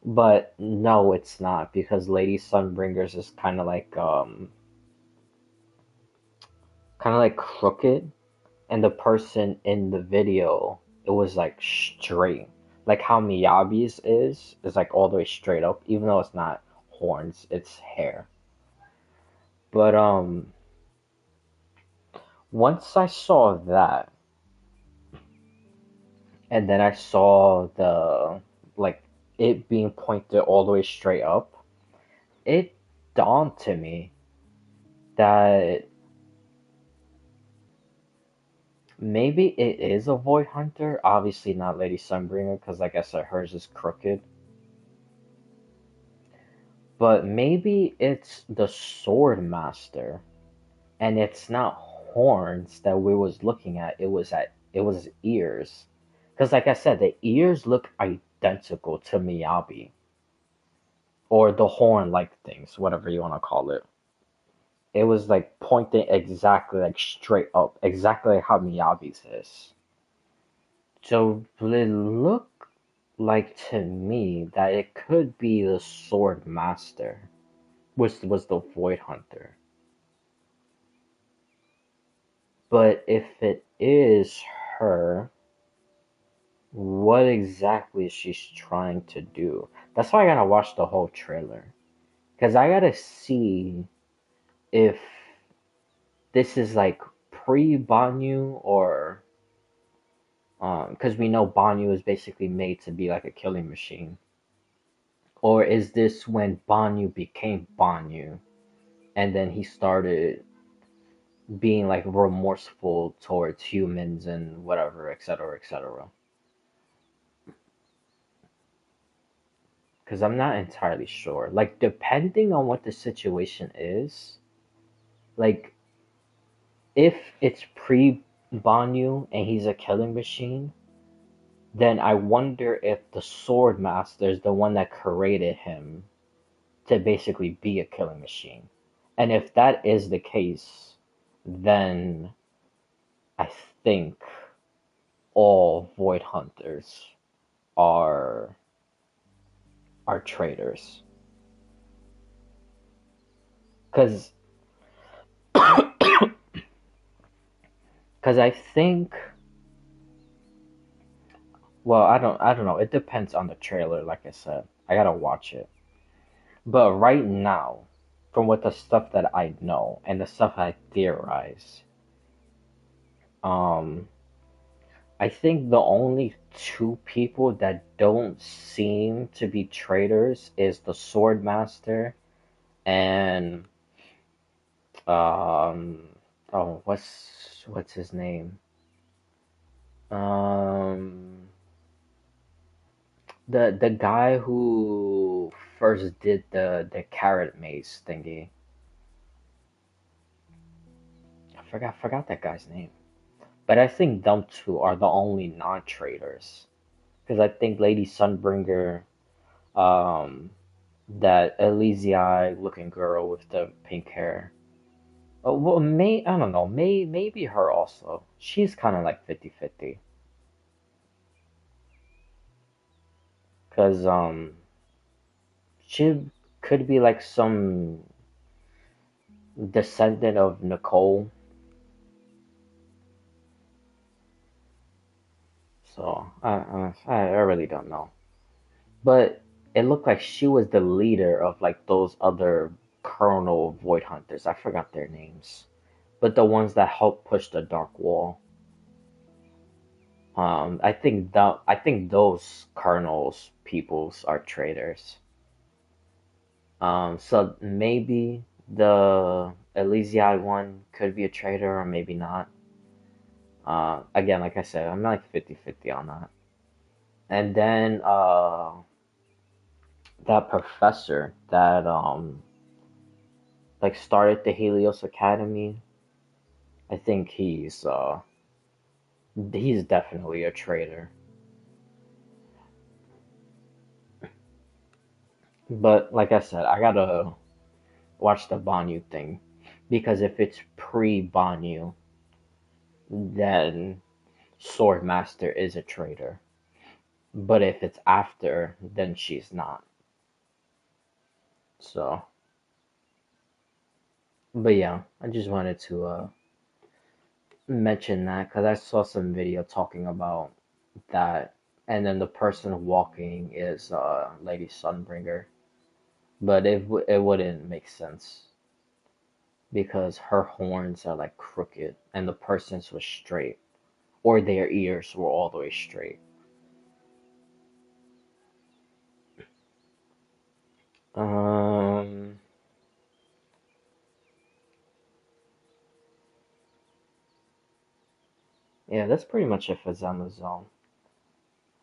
But no, it's not because Lady Sunbringers is kind of like crooked, and the person in the video it was like straight, like how Miyabi's is like all the way straight up, even though it's not horns, it's hair. But once I saw that, and then I saw the like it being pointed all the way straight up, it dawned to me that maybe it is a Void Hunter. Obviously not Lady Sunbringer, because like I said, hers is crooked. But maybe it's the Sword Master, and it's not horns that we was looking at. It was ears, because like I said, the ears look identical to Miyabi or the horn-like things, whatever you want to call it. it was like pointing exactly like straight up, exactly like how Miyabi's is. So it looked like to me that it could be the Sword Master, which was the Void Hunter. But if it is her, what exactly is she trying to do? That's why I gotta watch the whole trailer. Because I gotta see if this is like pre Banyu or because we know Banyu is basically made to be like a killing machine. Or is this when Banyu became Banyu and then he started being like remorseful towards humans and whatever, etc., etc.? Because I'm not entirely sure. Like, depending on what the situation is, like, if it's pre Banyu and he's a killing machine, then I wonder if the Sword Master is the one that created him to basically be a killing machine. And if that is the case, then I think all Void Hunters are traitors. Cause, cause I think, well, I don't know. It depends on the trailer. Like I said, I gotta watch it. But right now, from what the stuff that I know and the stuff I theorize, um, I think the only two people that don't seem to be traitors is the Sword Master and um oh what's his name? Um the guy who first did the carrot maze thingy. I forgot that guy's name. But I think them two are the only non-traitors. Because I think Lady Sunbringer, um, that Elysiai looking girl with the pink hair. Oh, well, I don't know, maybe her also. She's kind of like 50-50. Cause she could be like some descendant of Nicole. So I really don't know. But it looked like she was the leader of like those other Colonel Void Hunters. I forgot their names, but the ones that helped push the Dark Wall. I think those colonels peoples are traitors. So maybe the Elysiai one could be a traitor or maybe not. Again, like I said, I'm like 50-50 on that. And then that professor that like started the Helios Academy, I think he's definitely a traitor. But like I said, I gotta watch the Banyu thing because if it's pre Banyu, then Swordmaster is a traitor. But if it's after, then she's not. So, but yeah, I just wanted to mention that because I saw some video talking about that, and then the person walking is Lady Sunbringer, but it wouldn't make sense because her horns are like crooked and the person's was straight, or their ears were all the way straight. Um, yeah, that's pretty much it for Zama Zone.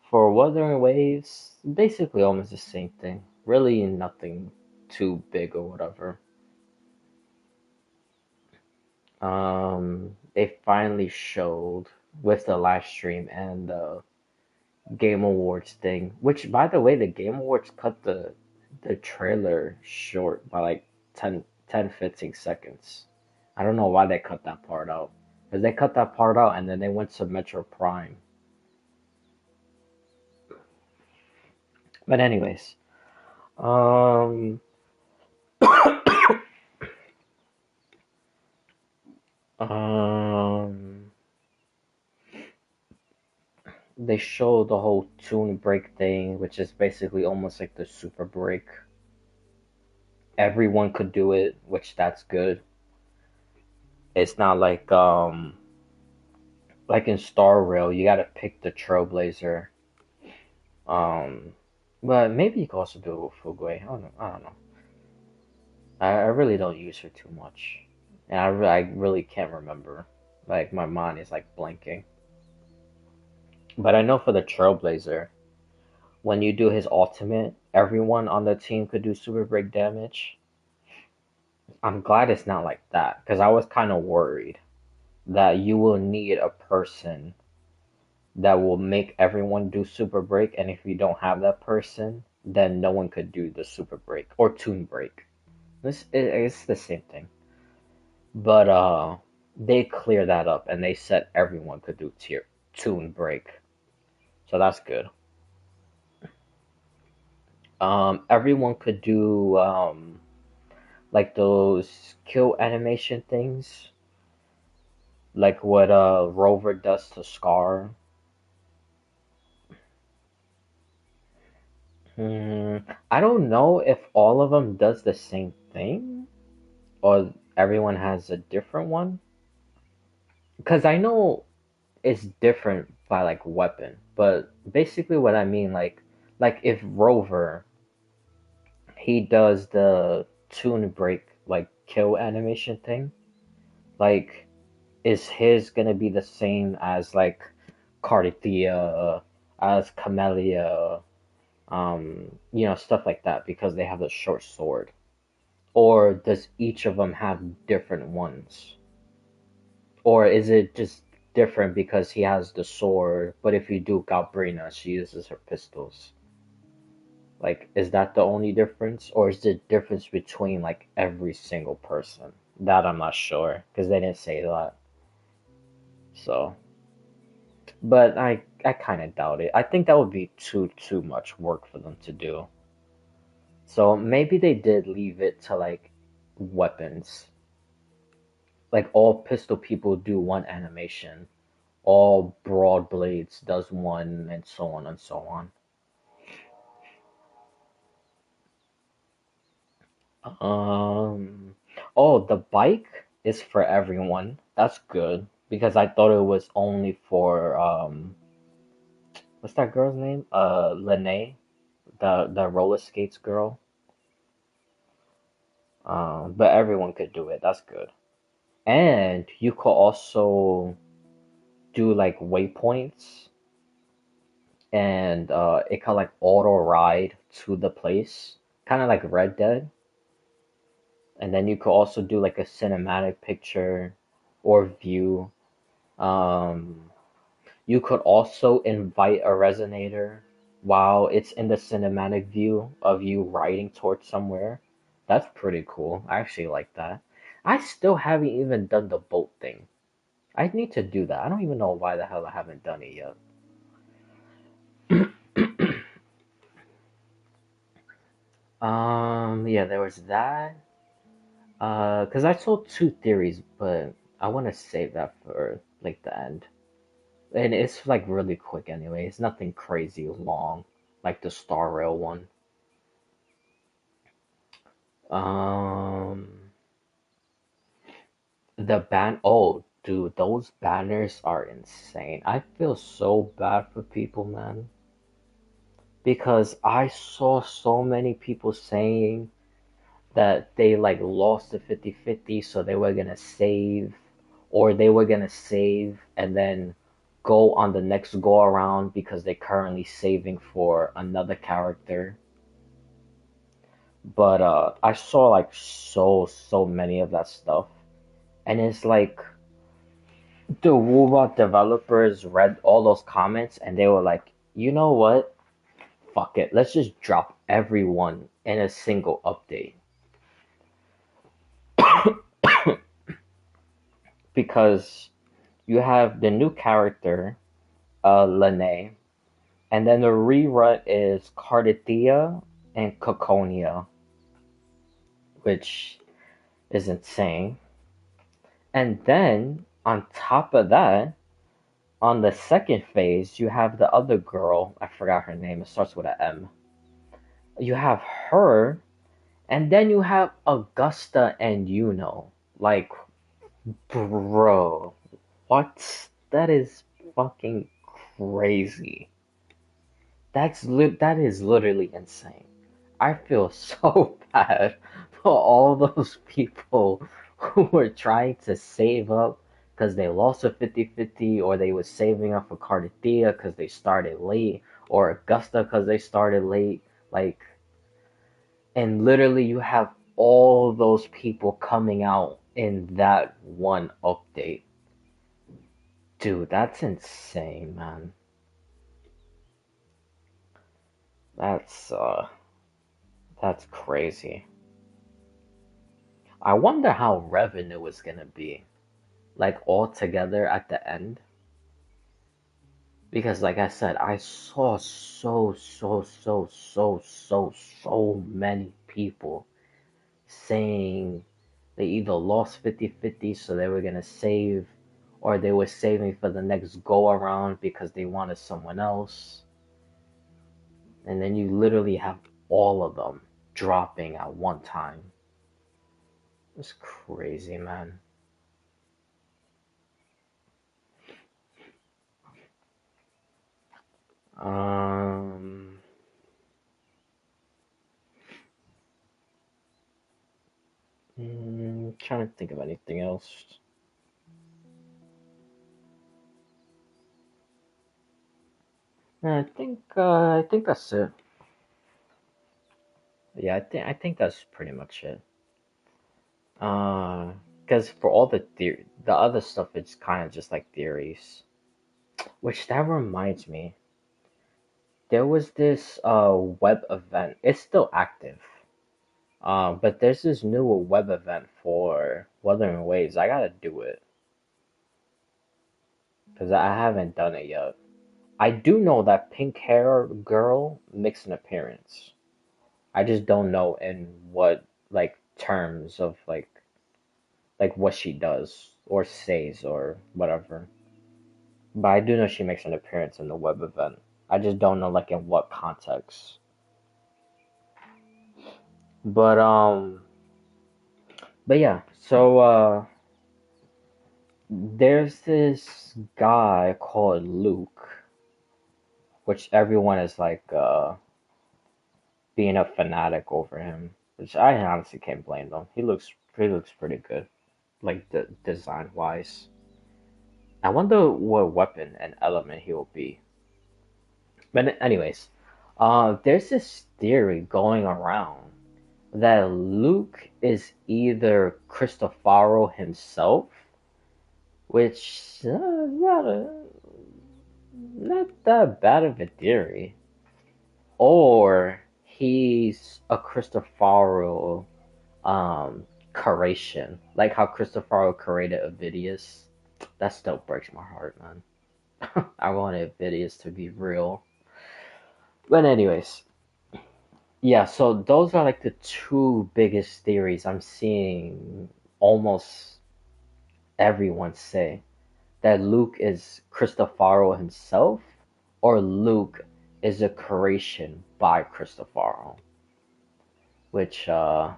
For Wuthering Waves, basically almost the same thing. Really nothing too big or whatever. They finally showed with the live stream and the Game Awards thing, which by the way, the Game Awards cut the trailer short by like 10, 15 seconds. I don't know why they cut that part out. Because they cut that part out and then they went to Metro Prime. But anyways, um, um, they show the whole tune break thing, which is basically almost like the super break. Everyone could do it, which that's good. It's not like in Star Rail, you gotta pick the Trailblazer. Um, but maybe you could also do it with Fugway. I don't know. I don't know. I really don't use her too much, and I really can't remember. Like my mind is like blanking. But I know for the Trailblazer, when you do his ultimate, everyone on the team could do super break damage. I'm glad it's not like that because I was kind of worried that you will need a person that will make everyone do super break, and if you don't have that person, then no one could do the super break or tune break. It's the same thing, but they clear that up and they said everyone could do tier tune break, so that's good. Everyone could do like those kill animation things, like what Rover does to Scar. Hmm, I don't know if all of them does the same thing or everyone has a different one. Because I know it's different by like weapon, but basically what I mean, like if Rover he does the tune break like kill animation thing, like is his gonna be the same as like Cardithea, as Camellia, stuff like that because they have the short sword, or does each of them have different ones? Or is it just different because he has the sword, but if you do Galbrina, she uses her pistols? Like, is that the only difference? Or is the difference between like every single person? That I'm not sure because they didn't say that. So, but I kind of doubt it. I think that would be too much work for them to do. So maybe they did leave it to like weapons. Like all pistol people do one animation, all broad blades does one, and so on and so on. Um, oh, the bike is for everyone. That's good because I thought it was only for what's that girl's name? Lene, the roller skates girl. But everyone could do it. That's good. And you could also do like waypoints, and it can like auto ride to the place, kind of like Red Dead. And then you could also do like a cinematic picture or view. Um, you could also invite a resonator while it's in the cinematic view of you riding towards somewhere. That's pretty cool. I actually like that. I still haven't even done the boat thing. I need to do that. I don't even know why the hell I haven't done it yet. Yeah, there was that. Cause I saw two theories, but I want to save that for like the end. And it's like really quick anyway. It's nothing crazy long, like the Star Rail one. Um, oh, dude, those banners are insane. I feel so bad for people, man, because I saw so many people saying that they like lost the 50-50, so they were gonna save, or they were gonna save and then go on the next go around because they're currently saving for another character. But I saw like so many of that stuff, and it's like the Woowa developers read all those comments and they were like, you know what? Fuck it, let's just drop everyone in a single update. because you have the new character, Lene, and then the rerun is Cardathea and Coconia, which is insane. And then on top of that, on the second phase, you have the other girl. I forgot her name. It starts with a M. You have her, and then you have Augusta and Yuno. Like, bro, what? That is fucking crazy. That is literally insane. I feel so bad for all those people who were trying to save up because they lost a 50-50, or they were saving up for Cardathea because they started late, or Augusta because they started late. Like, and literally you have all those people coming out in that one update. Dude, that's insane, man. That's uh that's crazy. I wonder how revenue is gonna be, like all together at the end. Because like I said, I saw so many people saying they either lost 50-50, so they were gonna save, or they were saving for the next go around because they wanted someone else. And then you literally have all of them dropping at one time. It's crazy, man. Um, Trying to think of anything else. I think that's it. Yeah, I think that's pretty much it. Because for all the other stuff, it's kind of just like theories. Which that reminds me, there was this web event. It's still active. But there's this new web event for Wuthering Waves. I gotta do it because I haven't done it yet. I do know that pink hair girl makes an appearance. I just don't know in what like terms of like what she does or says or whatever. But I do know she makes an appearance in the web event. I just don't know like in what context. But yeah, so there's this guy called Luke, which everyone is like being a fanatic over him, which I honestly can't blame them. He looks pretty good, like the design wise. I wonder what weapon and element he will be. But anyways, there's this theory going around that Luke is either Cristofaro himself, which not that bad of a theory, or he's a Cristofaro creation, like how Cristofaro created Avidius. That still breaks my heart, man. I wanted Avidius to be real. But anyways, yeah, so those are like the two biggest theories I'm seeing almost everyone say, that Luke is Cristofaro himself, or Luke is a creation by Cristofaro, which I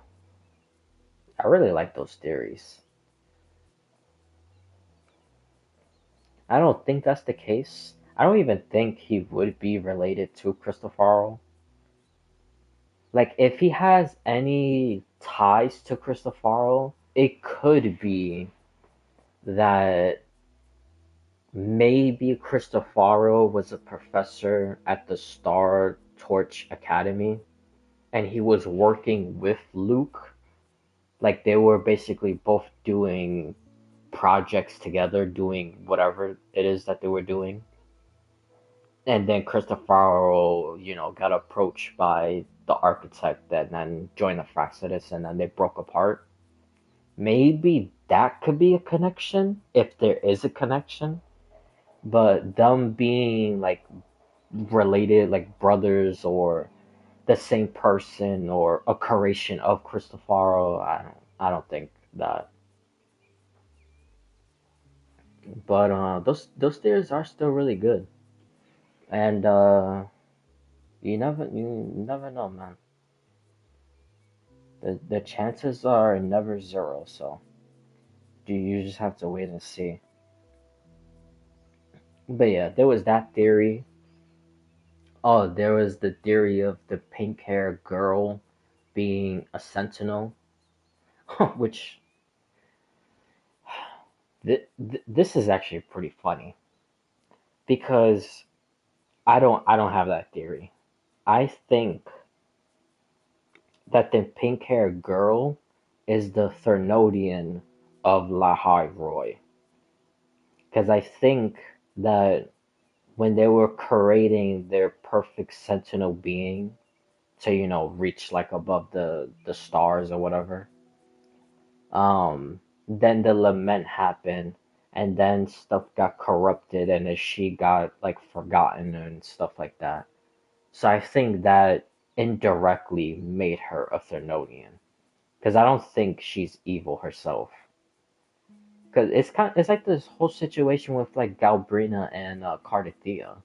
really like those theories. I don't think that's the case. I don't even think he would be related to Cristofaro. Like, if he has any ties to Cristofaro, it could be that maybe Cristofaro was a professor at the Star Torch Academy and he was working with Luke. Like, they were basically both doing projects together, doing whatever it is that they were doing. And then Cristofaro, got approached by the architect and then joined the Fraxidus and then they broke apart. Maybe that could be a connection if there is a connection, but them being like related, like brothers or the same person or a creation of Cristofaro, I don't think that. But those theories are still really good, and you never know, man. The chances are never zero, so you just have to wait and see. But yeah, there was that theory. Oh, there was the theory of the pink hair girl being a sentinel, which this is actually pretty funny because I don't have that theory. I think that the pink hair girl is the Thernodian of Lahai Roy. Because I think that when they were creating their perfect sentinel being to, reach like above the stars or whatever, then the lament happened and then stuff got corrupted and then she got like forgotten and stuff like that. So I think that indirectly made her a Thernodian. Because I don't think she's evil herself. Because it's like this whole situation with like Galbrina and Cardathea.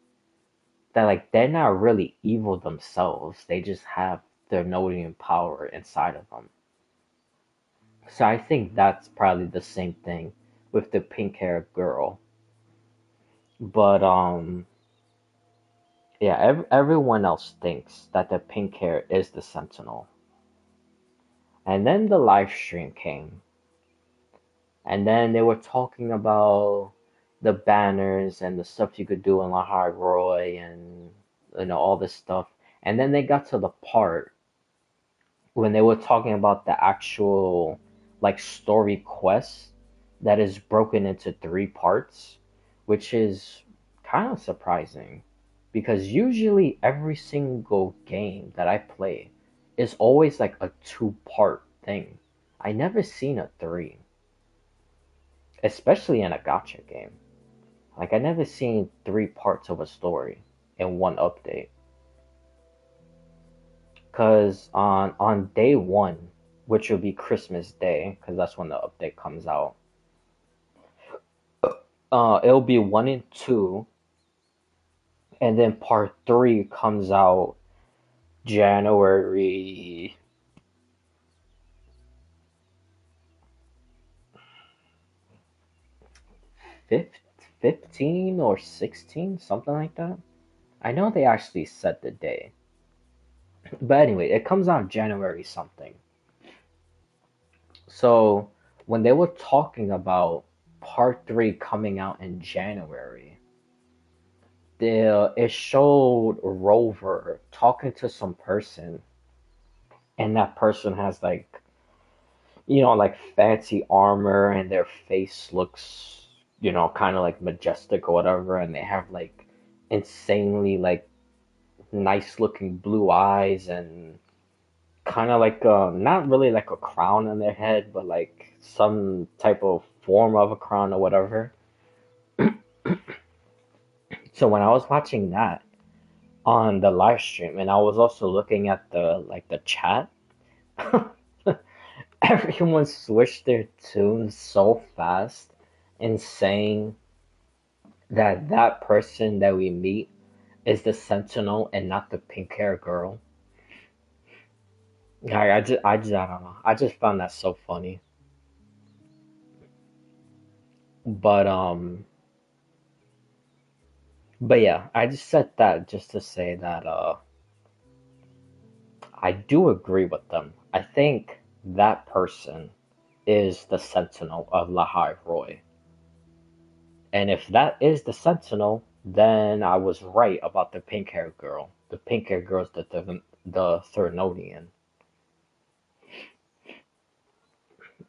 That like they're not really evil themselves. They just have their Nodian power inside of them. So I think that's probably the same thing with the pink haired girl. But yeah, everyone else thinks that the pink hair is the Sentinel. And then the live stream came, and then they were talking about the banners and the stuff you could do in Lahar Roy and all this stuff. And then they got to the part when they were talking about the actual like story quest that is broken into three parts, which is kind of surprising because usually every single game that I play is always like a two-part thing. I never seen a three, especially in a gotcha game. Like I never seen three parts of a story in one update. Cause on day one, which will be Christmas Day, cause that's when the update comes out. It'll be one and two, and then part three comes out January 15 or 16, something like that. I know they actually set the day, but anyway, it comes out January something. So when they were talking about part three coming out in January, it showed Rover talking to some person, and that person has like like fancy armor, and their face looks kind of like majestic or whatever, and they have like insanely like nice looking blue eyes and kind of like not really like a crown on their head, but like some type of form of a crown or whatever. So when I was watching that on the live stream, and I was also looking at the chat, everyone switched their tunes so fast in saying that that person that we meet is the Sentinel and not the pink hair girl. I don't know. I just found that so funny. But but yeah, I just said that just to say that I do agree with them. I think that person is the Sentinel of Lahai Roy. And if that is the Sentinel, then I was right about the pink hair girl. The pink hair girl is the Thernodian.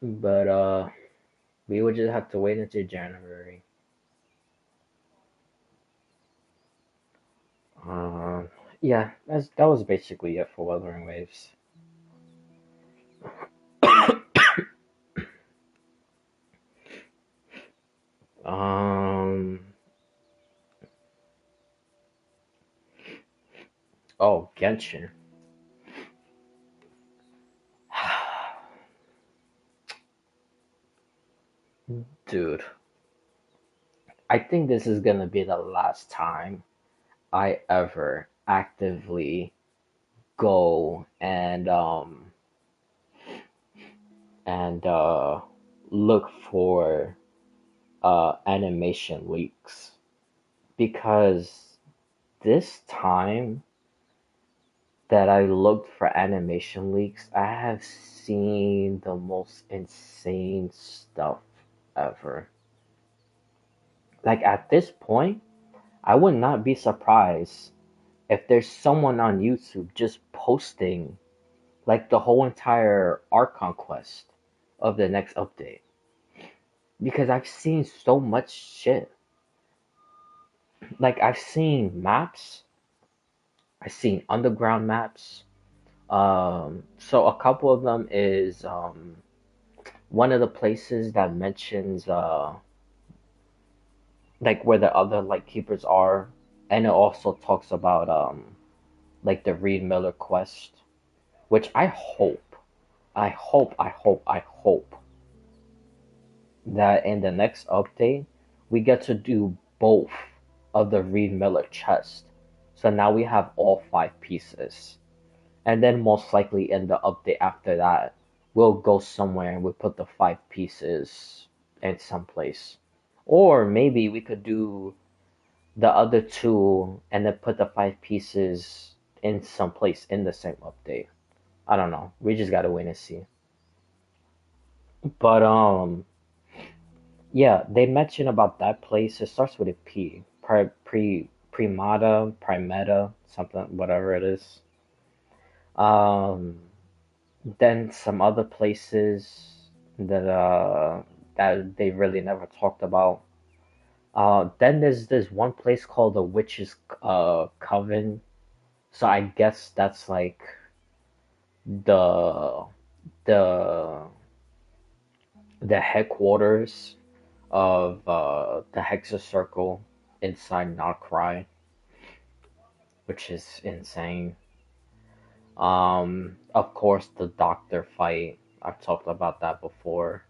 But we would just have to wait until January. Um, yeah, that was basically it for Wuthering Waves. Um. Oh, Genshin. Dude, I think this is gonna be the last time I ever actively go and look for animation leaks because this time that I looked for animation leaks, I have seen the most insane stuff ever. Like at this point, I would not be surprised if there's someone on YouTube just posting like the whole entire art conquest of the next update because I've seen so much shit. Like I've seen maps, I've seen underground maps. So a couple of them is one of the places that mentions like where the other light keepers are, and it also talks about like the Reed Miller quest, which I hope that in the next update we get to do both of the Reed Miller chest. So now we have all five pieces. And then most likely in the update after that, we'll go somewhere and we'll put the five pieces in some place. Or maybe we could do the other two and then put the five pieces in some place in the same update. I don't know. We just gotta wait and see. But yeah, they mention about that place. It starts with a P. Primata, something, whatever it is. Um, then some other places that that they really never talked about. Then there's this one place called the Witch's Coven. So I guess that's like the the the headquarters of the Hexa Circle inside Notcry, which is insane. Of course, the Doctor fight. I've talked about that before.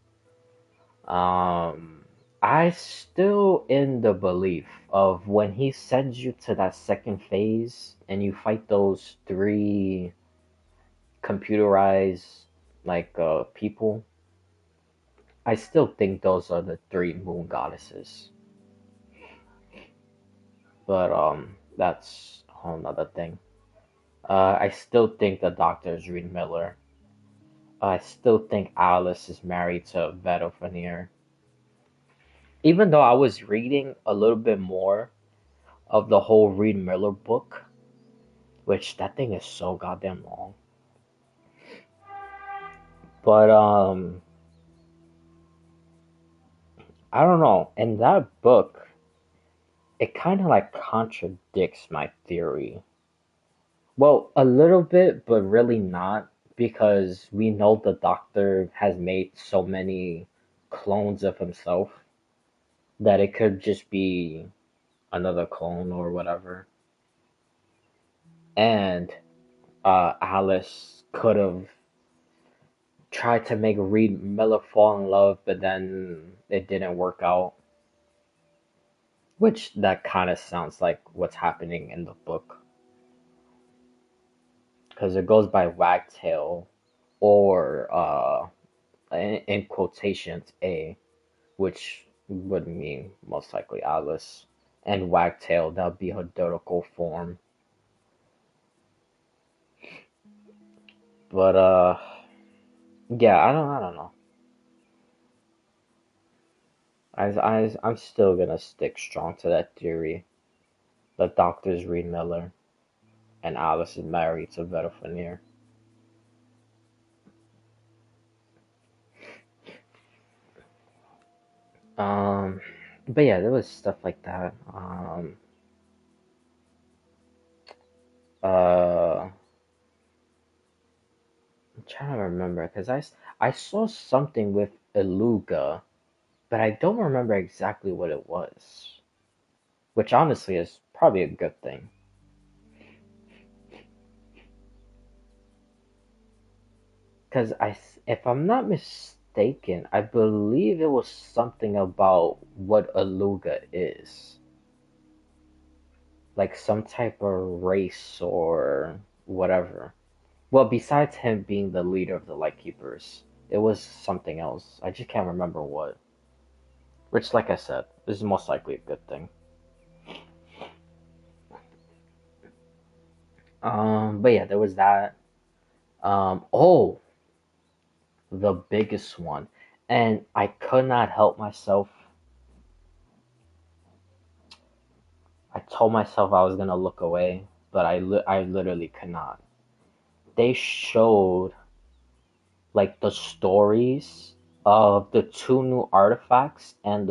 Um, I still in the belief of when he sends you to that second phase and you fight those three computerized like people. I still think those are the three moon goddesses, but that's a whole nother thing. I still think the Doctor is Reed Miller. I still think Alice is married to Vito Veneer. Even though I was reading a little bit more of the whole Reed Miller book, which that thing is so goddamn long. But I don't know. In that book, it kind of like contradicts my theory. Well, a little bit, but really not, because we know the Doctor has made so many clones of himself that it could just be another clone or whatever. And Alice could have tried to make Reed Miller fall in love, but then it didn't work out. Which that kind of sounds like what's happening in the book, because it goes by Wagtail or in quotations A, which would mean most likely Alice, and Wagtail that would be her biblical form. But yeah, I don't know. I'm still gonna stick strong to that theory. The Doctor's Reed Miller and Alice is married to Veta Fanier. Um, but yeah, there was stuff like that. I'm trying to remember because I saw something with Eluga but I don't remember exactly what it was, which honestly is probably a good thing. Because if I'm not mistaken, I believe it was something about what a Luga is, like some type of race or whatever. Well, besides him being the leader of the Lightkeepers, it was something else. I just can't remember what. Which, like I said, is most likely a good thing. But yeah, there was that. Oh, the biggest one, and I could not help myself. I told myself I was gonna look away, but I literally could not. They showed like the stories of the two new artifacts and